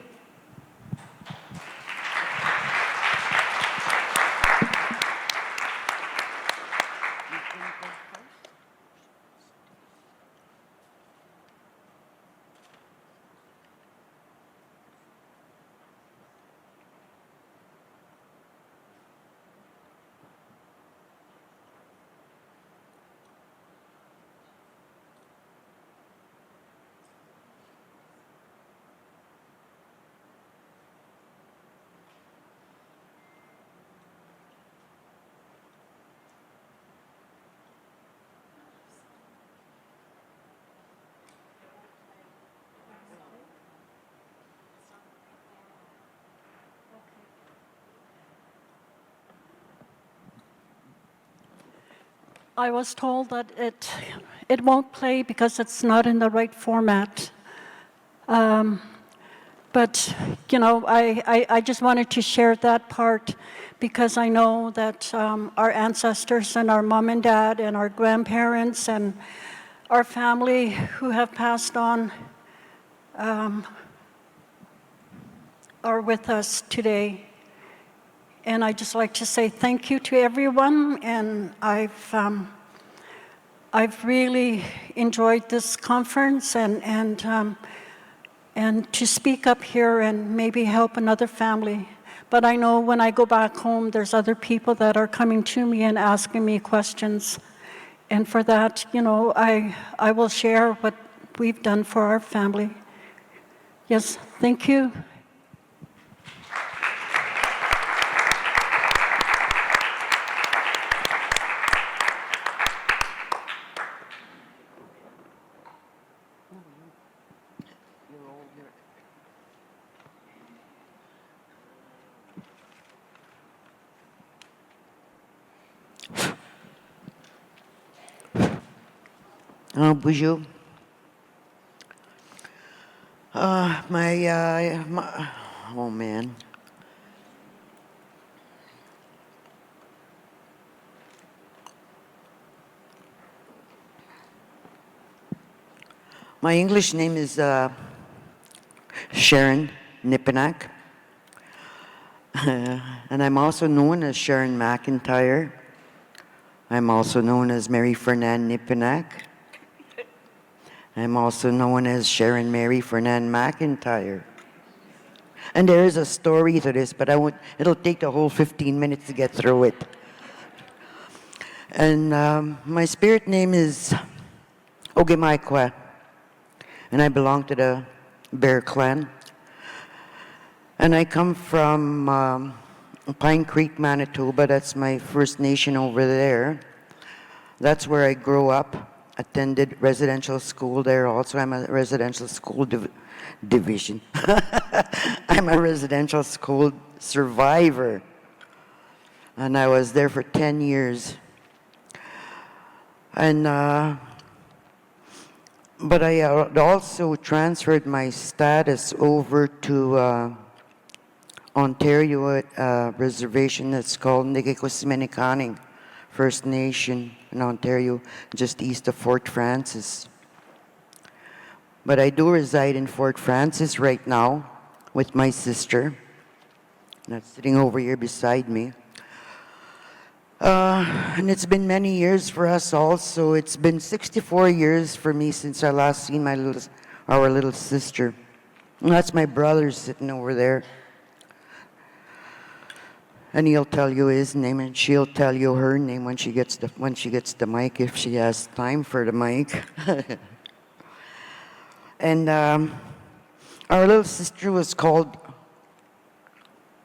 I was told that it won't play because it's not in the right format. But I just wanted to share that part because I know that our ancestors and our mom and dad and our grandparents and our family who have passed on are with us today. And I'd just like to say thank you to everyone, and I've really enjoyed this conference and to speak up here and maybe help another family. But I know when I go back home, there's other people that are coming to me and asking me questions. And for that, I will share what we've done for our family. Yes, thank you. Bonjour. Oh man. My English name is Sharon Nipinak. And I'm also known as Sharon McIntyre. I'm also known as Mary Fernand Nipinak. I'm also known as Sharon Mary Fernand McIntyre. And there is a story to this, but it'll take the whole 15 minutes to get through it. And my spirit name is Ogemaikwa, and I belong to the Bear Clan. And I come from Pine Creek, Manitoba. That's my First Nation over there. That's where I grew up. Attended residential school there also. I'm a residential school division. I'm a residential school survivor. And I was there for 10 years. And but I also transferred my status over to Ontario reservation that's called Nigikusimenikaning First Nation in Ontario, just east of Fort Frances. But I do reside in Fort Frances right now with my sister, that's sitting over here beside me. And it's been many years for us also. It's been 64 years for me since I last seen our little sister. And that's my brother sitting over there. And he'll tell you his name, and she'll tell you her name when she gets the mic, if she has time for the mic. And our little sister was called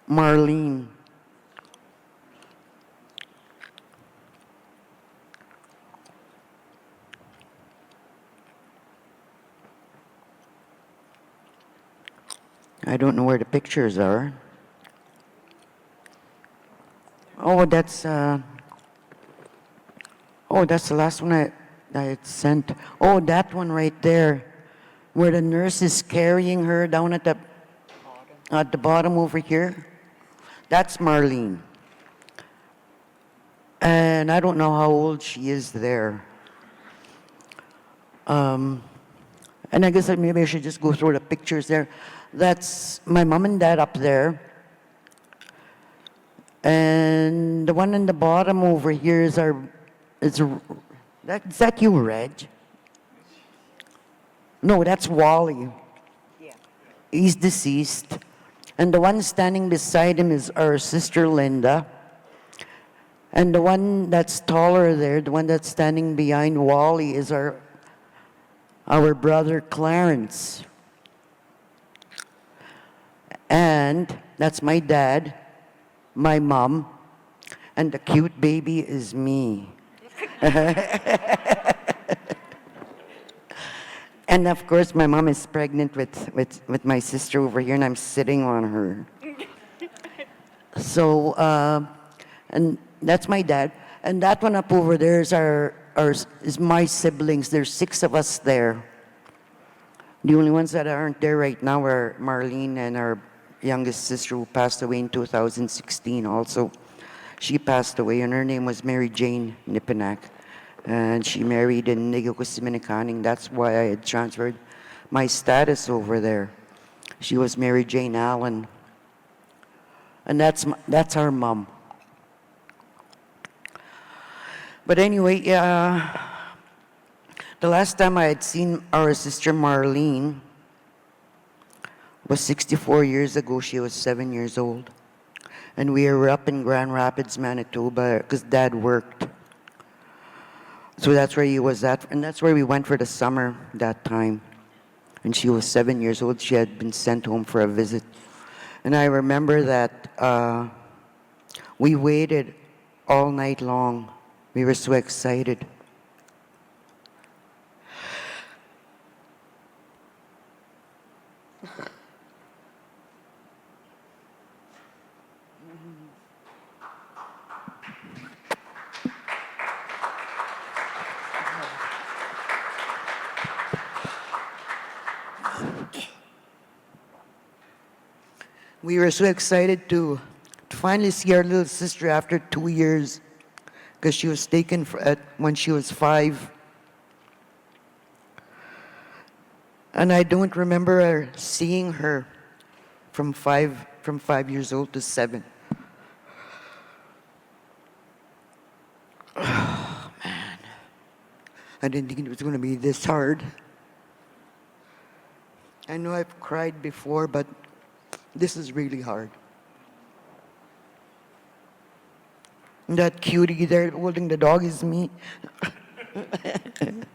Marlene. I don't know where the pictures are. Oh, that's the last one I had sent. Oh, that one right there, where the nurse is carrying her down at the bottom over here. That's Marlene. And I don't know how old she is there. And I guess that maybe I should just go through the pictures there. That's my mom and dad up there. And the one in the bottom over here is is that you, Reg? No, that's Wally. Yeah. He's deceased. And the one standing beside him is our sister Linda. And the one that's taller there, the one that's standing behind Wally, is our brother Clarence. And that's my dad, my mom, and the cute baby is me. And of course, my mom is pregnant with my sister over here, and I'm sitting on her. So, and that's my dad. And that one up over there is my siblings. There's 6 of us there. The only ones that aren't there right now are Marlene and our youngest sister, who passed away in 2016 also. She passed away, and her name was Mary Jane Nipinak. And she married in Nigikusimenikaning. That's why I had transferred my status over there. She was Mary Jane Allen. And that's our mom. But anyway, the last time I had seen our sister Marlene was 64 years ago. She was 7 years old. And we were up in Grand Rapids, Manitoba, because Dad worked. So that's where he was at, and that's where we went for the summer that time. And she was 7 years old. She had been sent home for a visit. And I remember that we waited all night long. We were so excited. We were so excited to finally see our little sister after 2 years, because she was taken when she was 5. And I don't remember seeing her from 5 years old to 7. Oh, man. I didn't think it was going to be this hard. I know I've cried before, but this is really hard. And that cutie there holding the dog is me. And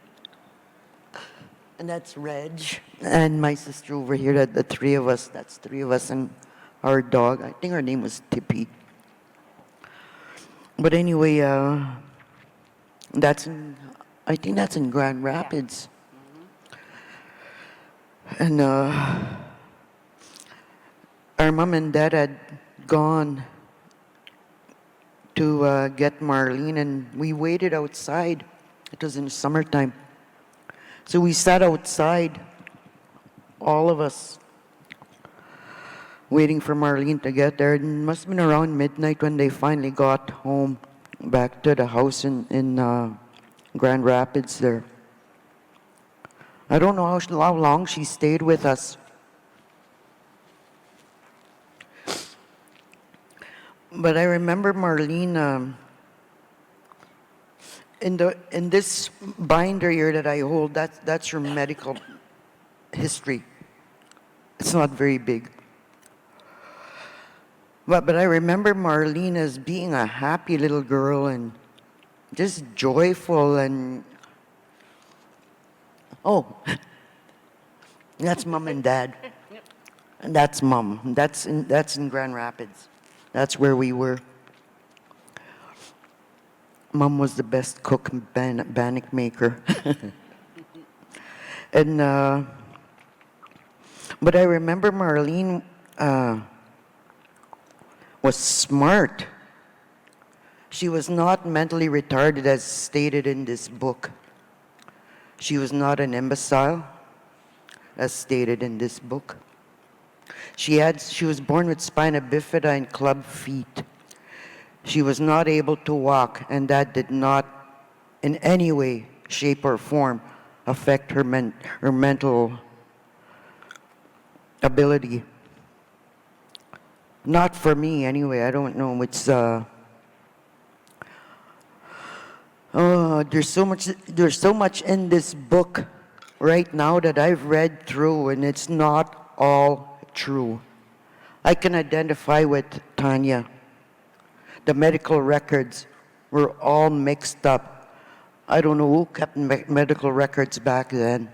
that's Reg. And my sister over here, the 3 of us. That's 3 of us and our dog. I think her name was Tippy. But anyway, I think that's in Grand Rapids. And our mom and dad had gone to get Marlene, and we waited outside. It was in the summertime. So we sat outside, all of us, waiting for Marlene to get there. It must have been around midnight when they finally got home, back to the house in Grand Rapids there. I don't know how long she stayed with us. But I remember Marlene, in this binder here that I hold, that's her medical history. It's not very big. But I remember Marlene as being a happy little girl and just joyful and... Oh, that's Mom and Dad. And that's Mom. That's in Grand Rapids. That's where we were. Mom was the best cook and bannock maker. And but I remember Marlene was smart. She was not mentally retarded as stated in this book. She was not an imbecile, as stated in this book. She was born with spina bifida and club feet. She was not able to walk, and that did not in any way, shape, or form affect her mental ability. Not for me, anyway. I don't know. It's there's so much in this book right now that I've read through, and it's not all true. I can identify with Tanya. The medical records were all mixed up. I don't know who kept medical records back then,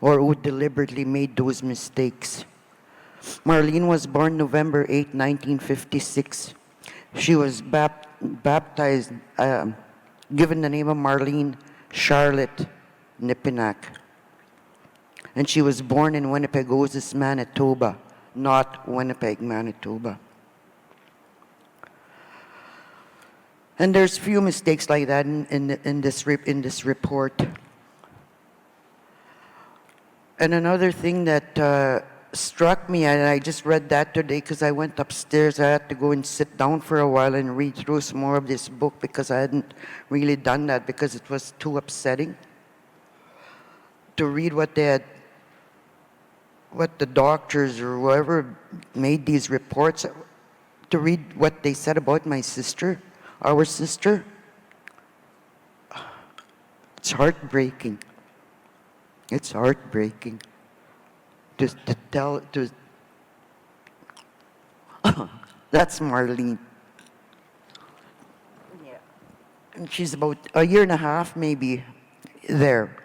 or who deliberately made those mistakes. Marlene was born November 8, 1956. She was baptized, given the name of Marlene Charlotte Nipinak. And she was born in Winnipeg, Manitoba, not Winnipeg, Manitoba. And there's few mistakes like that in this report. And another thing that struck me, and I just read that today because I went upstairs. I had to go and sit down for a while and read through some more of this book because I hadn't really done that because it was too upsetting to read what the doctors or whoever made these reports, to read what they said about my sister, our sister. It's heartbreaking. It's heartbreaking. Just to tell, that's Marlene. Yeah. And she's about a year and a half maybe there.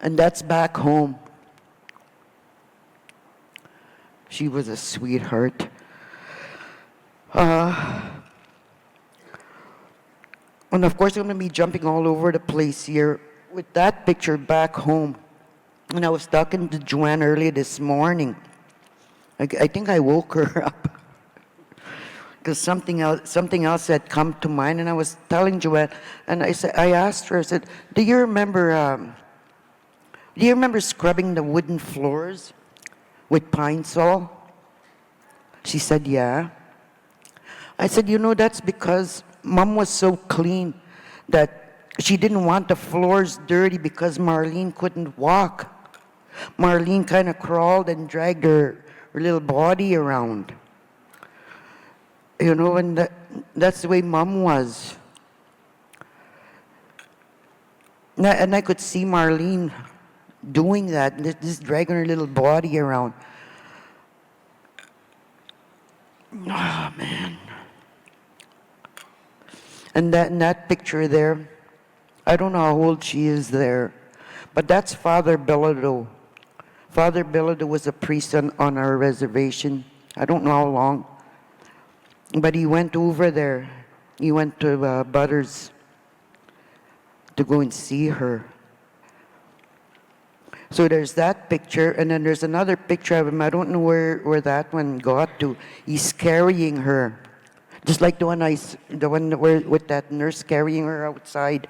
And that's back home. She was a sweetheart. And of course, I'm going to be jumping all over the place here with that picture back home. And I was talking to Joanne earlier this morning. I think I woke her up because something else had come to mind. And I was telling Joanne, and I asked her, I said, do you remember scrubbing the wooden floors with Pine Sol? She said, yeah. I said, you know, that's because Mom was so clean that she didn't want the floors dirty because Marlene couldn't walk. Marlene kind of crawled and dragged her little body around. You know, and that's the way Mom was. And I could see Marlene doing that, just dragging her little body around. Oh, man. And that picture there, I don't know how old she is there, but that's Father Bilodeau. Father Bilodeau was a priest on our reservation. I don't know how long, but he went over there. He went to Butters to go and see her. So there's that picture, and then there's another picture of him. I don't know where that one got to. He's carrying her, just like the one where with that nurse carrying her outside.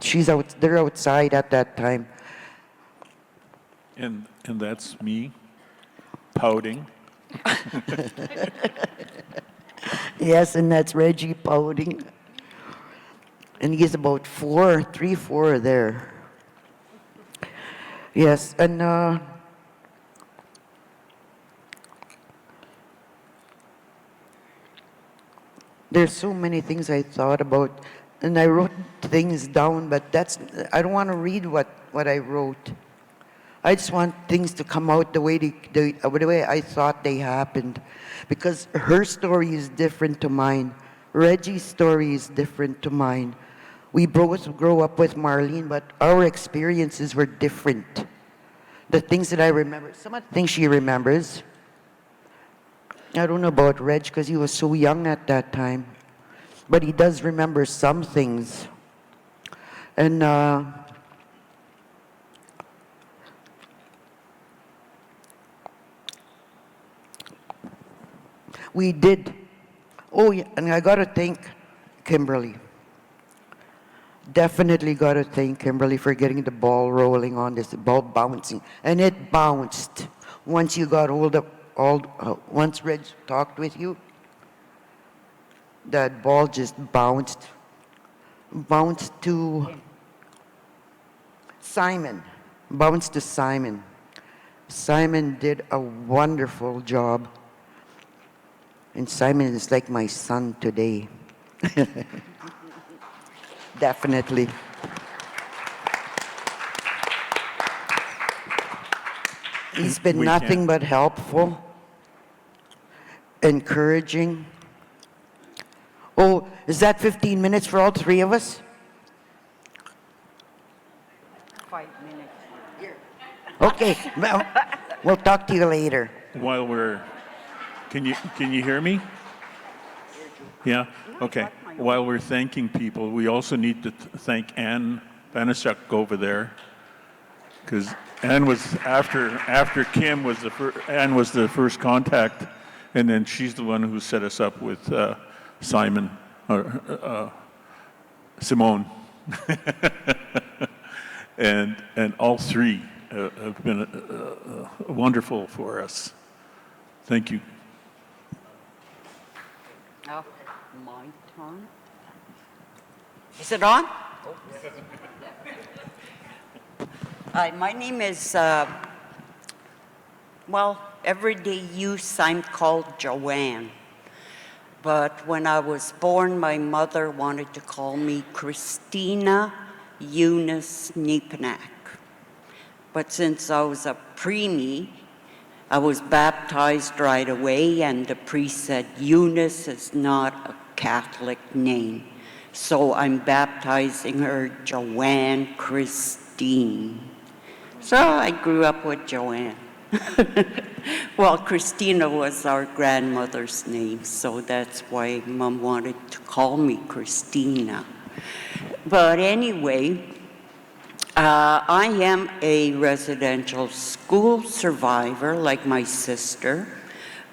They're outside at that time. And that's me pouting. Yes, and that's Reggie pouting. And he's about 3, 4 there. Yes, and there's so many things I thought about, and I wrote things down, but I don't want to read what I wrote. I just want things to come out the way the way I thought they happened, because her story is different to mine. Reggie's story is different to mine. We both grow up with Marlene, but our experiences were different. The things that I remember, some of the things she remembers, I don't know about Reg because he was so young at that time, but he does remember some things. And we did. Oh, yeah, and I got to thank Kimberly. Definitely got to thank Kimberly for getting the ball rolling on this, the ball bouncing. And it bounced. Once you got hold of once Reg talked with you, that ball just bounced to Simon. Bounced to Simon. Simon did a wonderful job. And Simon is like my son today. Definitely. He's been We nothing can't- but helpful, encouraging. Oh, is that 15 minutes for all three of us? 5 minutes. Okay, well, we'll talk to you later. While we're, can you hear me? Yeah? Okay. While we're thanking people, we also need to thank Ann Banaszak over there, because Ann was after Kim was Ann was the first contact, and then she's the one who set us up with Simon or Simone, and all three have been wonderful for us. Thank you. Oh, my turn. Is it on? Hi, my name is, everyday use I'm called Joanne. But when I was born, my mother wanted to call me Christina Eunice Nepanak. But since I was a preemie, I was baptized right away, and the priest said, Eunice is not a Catholic name. So I'm baptizing her Joanne Christine. So I grew up with Joanne. Well, Christina was our grandmother's name, so that's why Mom wanted to call me Christina. But anyway, I am a residential school survivor like my sister.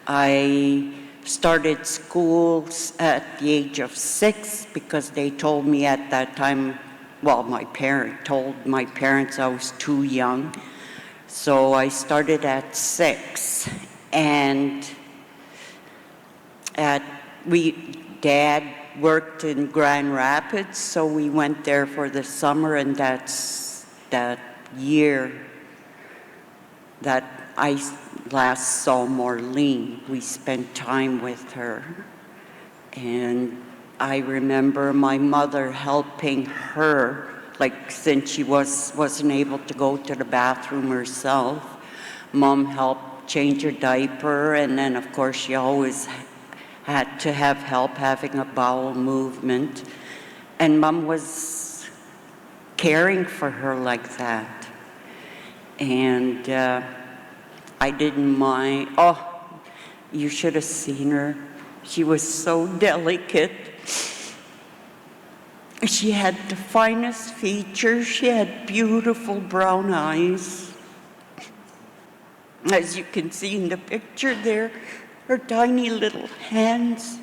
I started school at the age of 6 because they told me at that time, well, my parent told my parents I was too young. So I started at 6, and Dad worked in Grand Rapids, so we went there for the summer, and that's that year that I last saw Marlene. We spent time with her. And I remember my mother helping her, like since she wasn't able to go to the bathroom herself, Mom helped change her diaper, and then of course she always had to have help having a bowel movement. And Mom was caring for her like that. And I didn't mind. Oh, you should have seen her. She was so delicate. She had the finest features. She had beautiful brown eyes. As you can see in the picture there, her tiny little hands.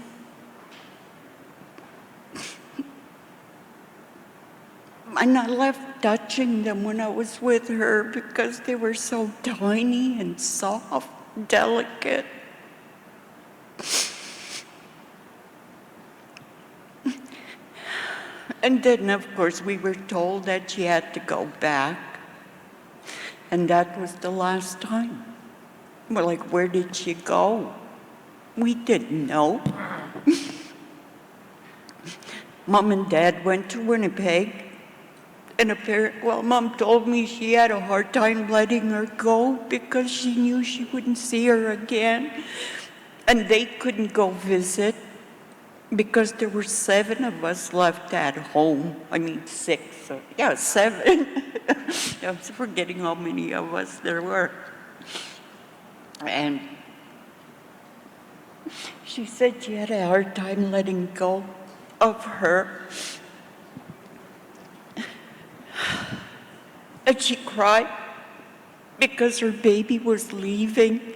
And I left touching them when I was with her because they were so tiny and soft, delicate. And then, of course, we were told that she had to go back. And that was the last time. We're like, where did she go? We didn't know. Mom and Dad went to Winnipeg. And Mom told me she had a hard time letting her go because she knew she wouldn't see her again. And they couldn't go visit because there were 7 of us left at home. I mean, 6. So, yeah, 7. I'm forgetting how many of us there were. And she said she had a hard time letting go of her. And she cried because her baby was leaving.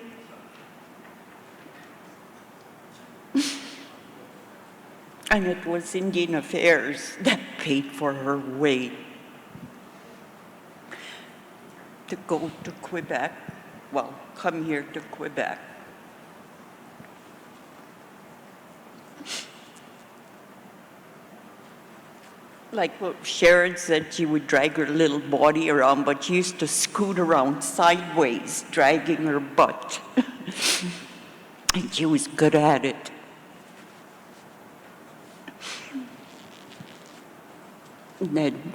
And it was Indian Affairs that paid for her way to go to Quebec. Well, come here to Quebec. Like what Sharon said, she would drag her little body around, but she used to scoot around sideways, dragging her butt. And she was good at it. And then,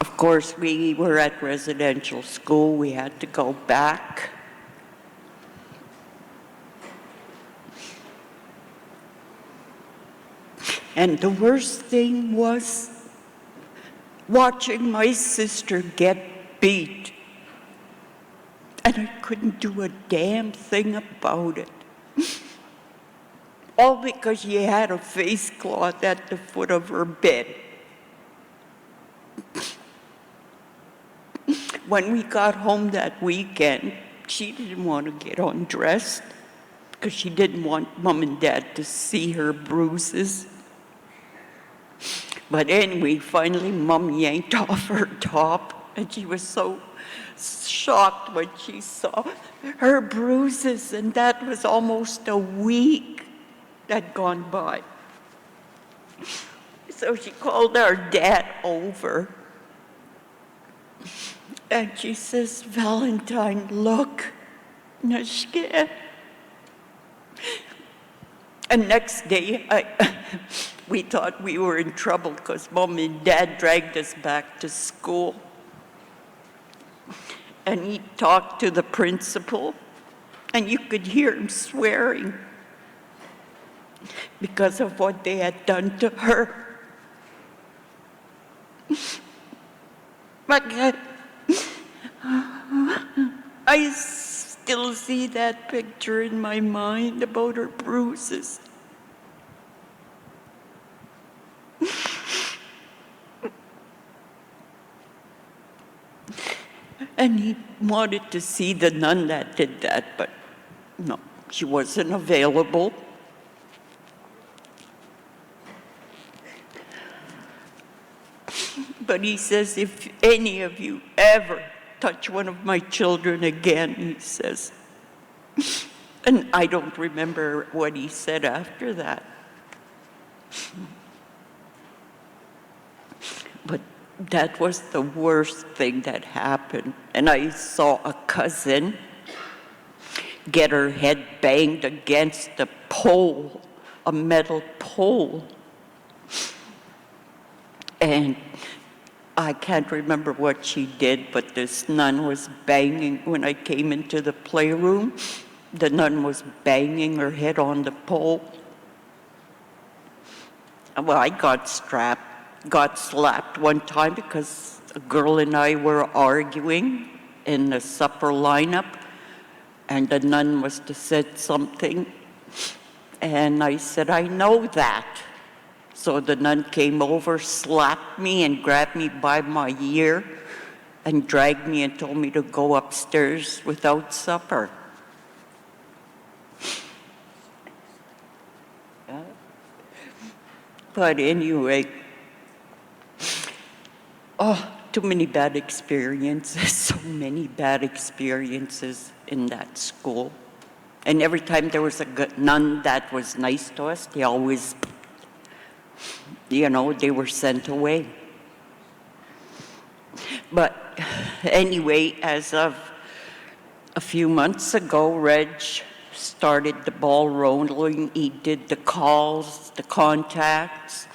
of course, we were at residential school. We had to go back. And the worst thing was watching my sister get beat. And I couldn't do a damn thing about it. All because she had a face cloth at the foot of her bed. When we got home that weekend, she didn't want to get undressed because she didn't want Mom and Dad to see her bruises. But anyway, finally, Mom yanked off her top, and she was so shocked when she saw her bruises, and that was almost a week that gone by. So she called our dad over, and she says, Valentine, look, Nashke. And next day, we thought we were in trouble because Mom and Dad dragged us back to school. And he talked to the principal, and you could hear him swearing because of what they had done to her. But I still see that picture in my mind about her bruises. And he wanted to see the nun that did that, but no, she wasn't available. But he says, if any of you ever touch one of my children again, he says, And I don't remember what he said after that. But that was the worst thing that happened. And I saw a cousin get her head banged against a pole, a metal pole. And I can't remember what she did, but this nun was banging. When I came into the playroom, the nun was banging her head on the pole. Well, I got slapped one time because a girl and I were arguing in the supper lineup, and the nun must have said something, and I said, I know that. So the nun came over, slapped me, and grabbed me by my ear, and dragged me and told me to go upstairs without supper. But anyway, too many bad experiences, so many bad experiences in that school. And every time there was a nun that was nice to us, they always, they were sent away. But anyway, as of a few months ago, Reg started the ball rolling. He did the calls, the contacts,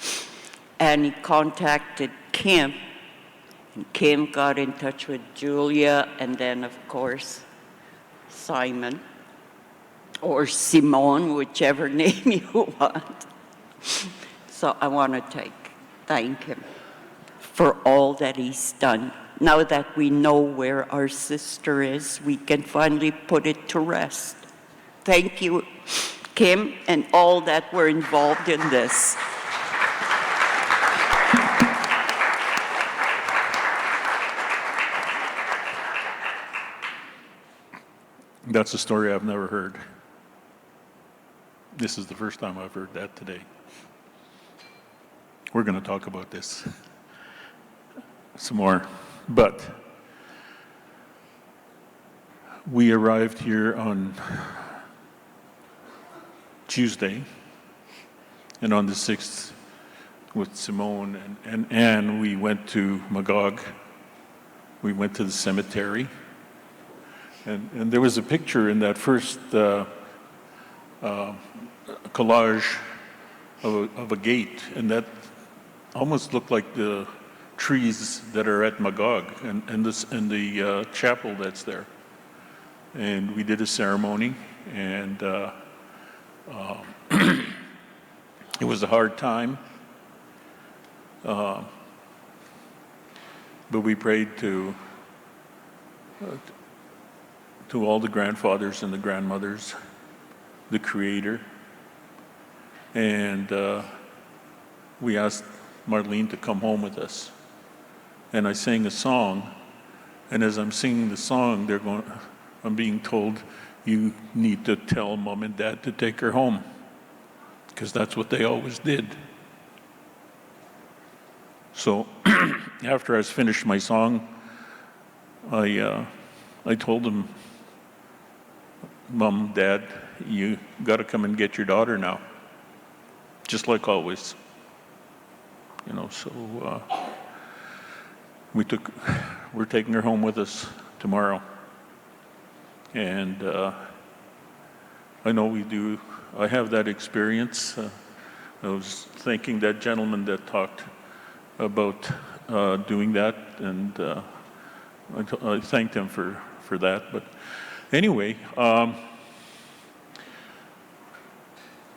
and he contacted Kim. And Kim got in touch with Julia, and then, of course, Simon, or Simone, whichever name you want. So I want to thank him for all that he's done. Now that we know where our sister is, we can finally put it to rest. Thank you, Kim, and all that were involved in this. That's a story I've never heard. This is the first time I've heard that today. We're going to talk about this some more. But we arrived here on Tuesday, and on the 6th with Simone and Anne, we went to Magog. We went to the cemetery. And there was a picture in that first collage of a gate, and that almost looked like the trees that are at Magog and the chapel that's there. And we did a ceremony, and it was a hard time, but we prayed to all the grandfathers and the grandmothers, the Creator, and we asked Marlene to come home with us. And I sang a song, and as I'm singing the song, I'm being told, you need to tell Mom and Dad to take her home, because that's what they always did. So after I finished my song, I told them, Mom, Dad, you got to come and get your daughter now, just like always. So we're taking her home with us tomorrow. And I know we do. I have that experience. I was thanking that gentleman that talked about doing that, and I thanked him for that. But anyway,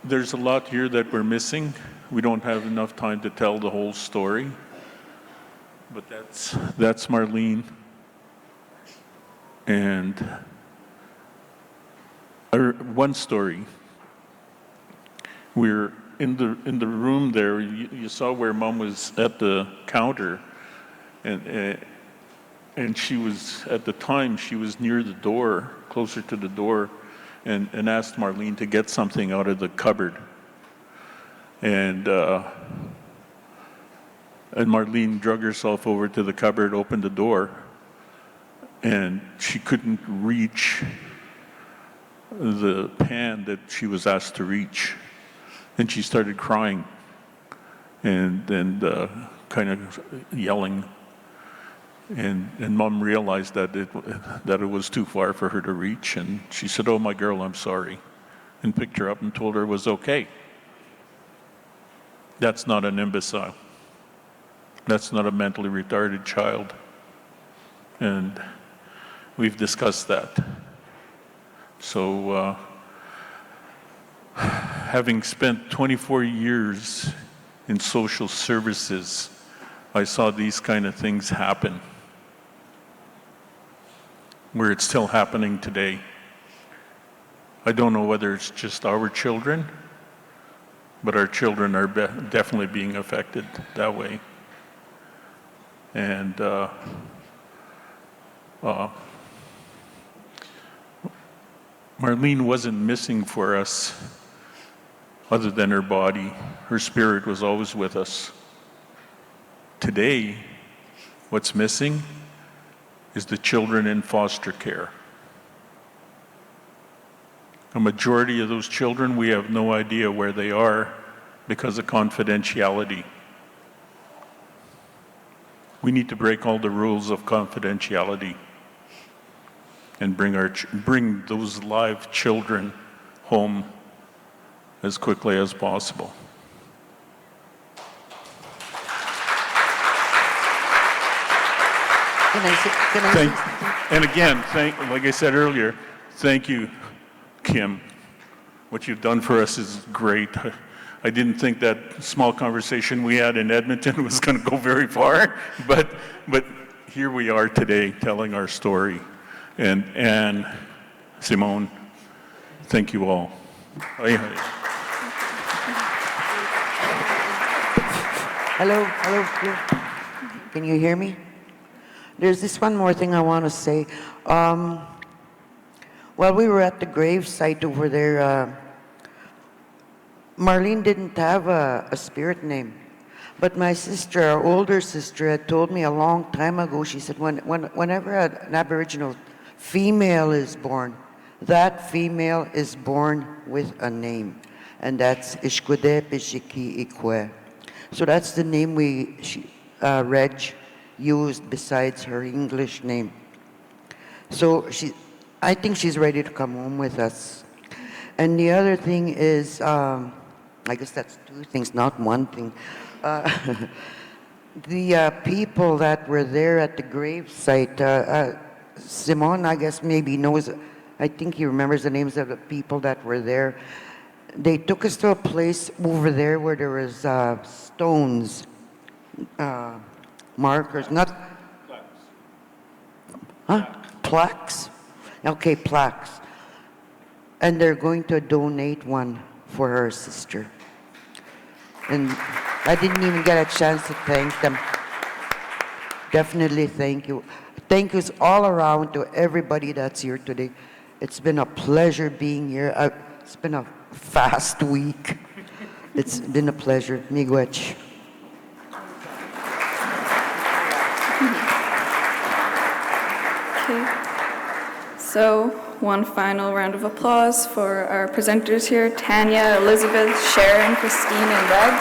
there's a lot here that we're missing. We don't have enough time to tell the whole story, but that's Marlene. And one story. We're in the room there. You saw where Mom was at the counter, and she was, at the time, she was near the door, closer to the door, and asked Marlene to get something out of the cupboard. And Marlene drug herself over to the cupboard, opened the door, and she couldn't reach the pan that she was asked to reach. And she started crying and kind of yelling. And Mom realized that it was too far for her to reach. And she said, "Oh, my girl, I'm sorry," and picked her up and told her it was okay. That's not an imbecile. That's not a mentally retarded child. And we've discussed that. So, having spent 24 years in social services, I saw these kind of things happen, where it's still happening today. I don't know whether it's just our children, but our children are definitely being affected that way. And Marlene wasn't missing for us other than her body. Her spirit was always with us. Today, what's missing is the children in foster care. A majority of those children, we have no idea where they are because of confidentiality. We need to break all the rules of confidentiality and bring those live children home as quickly as possible. And again, like I said earlier, thank you, Kim. What you've done for us is great. I didn't think that small conversation we had in Edmonton was going to go very far, but here we are today telling our story. And Anne, Simone, thank you all. Hello. Can you hear me? There's this one more thing I want to say. While we were at the grave site over there, Marlene didn't have a spirit name. But my sister, our older sister, had told me a long time ago, she said, whenever an Aboriginal female is born, that female is born with a name. And that's Ishkude Pishiki Ikwe. So that's the name Reg used besides her English name. So I think she's ready to come home with us. And the other thing is, I guess that's two things, not one thing. The people that were there at the grave site, Simon, I guess maybe knows, I think he remembers the names of the people that were there. They took us to a place over there where there was stones, markers, not... Plaques? Okay, plaques. And they're going to donate one for her sister. And I didn't even get a chance to thank them. Definitely thank you. Thank yous all around to everybody that's here today. It's been a pleasure being here. It's been a fast week. It's been a pleasure. Miigwech. Okay. So, one final round of applause for our presenters here, Tanya, Elizabeth, Sharon, Christine, and Reg.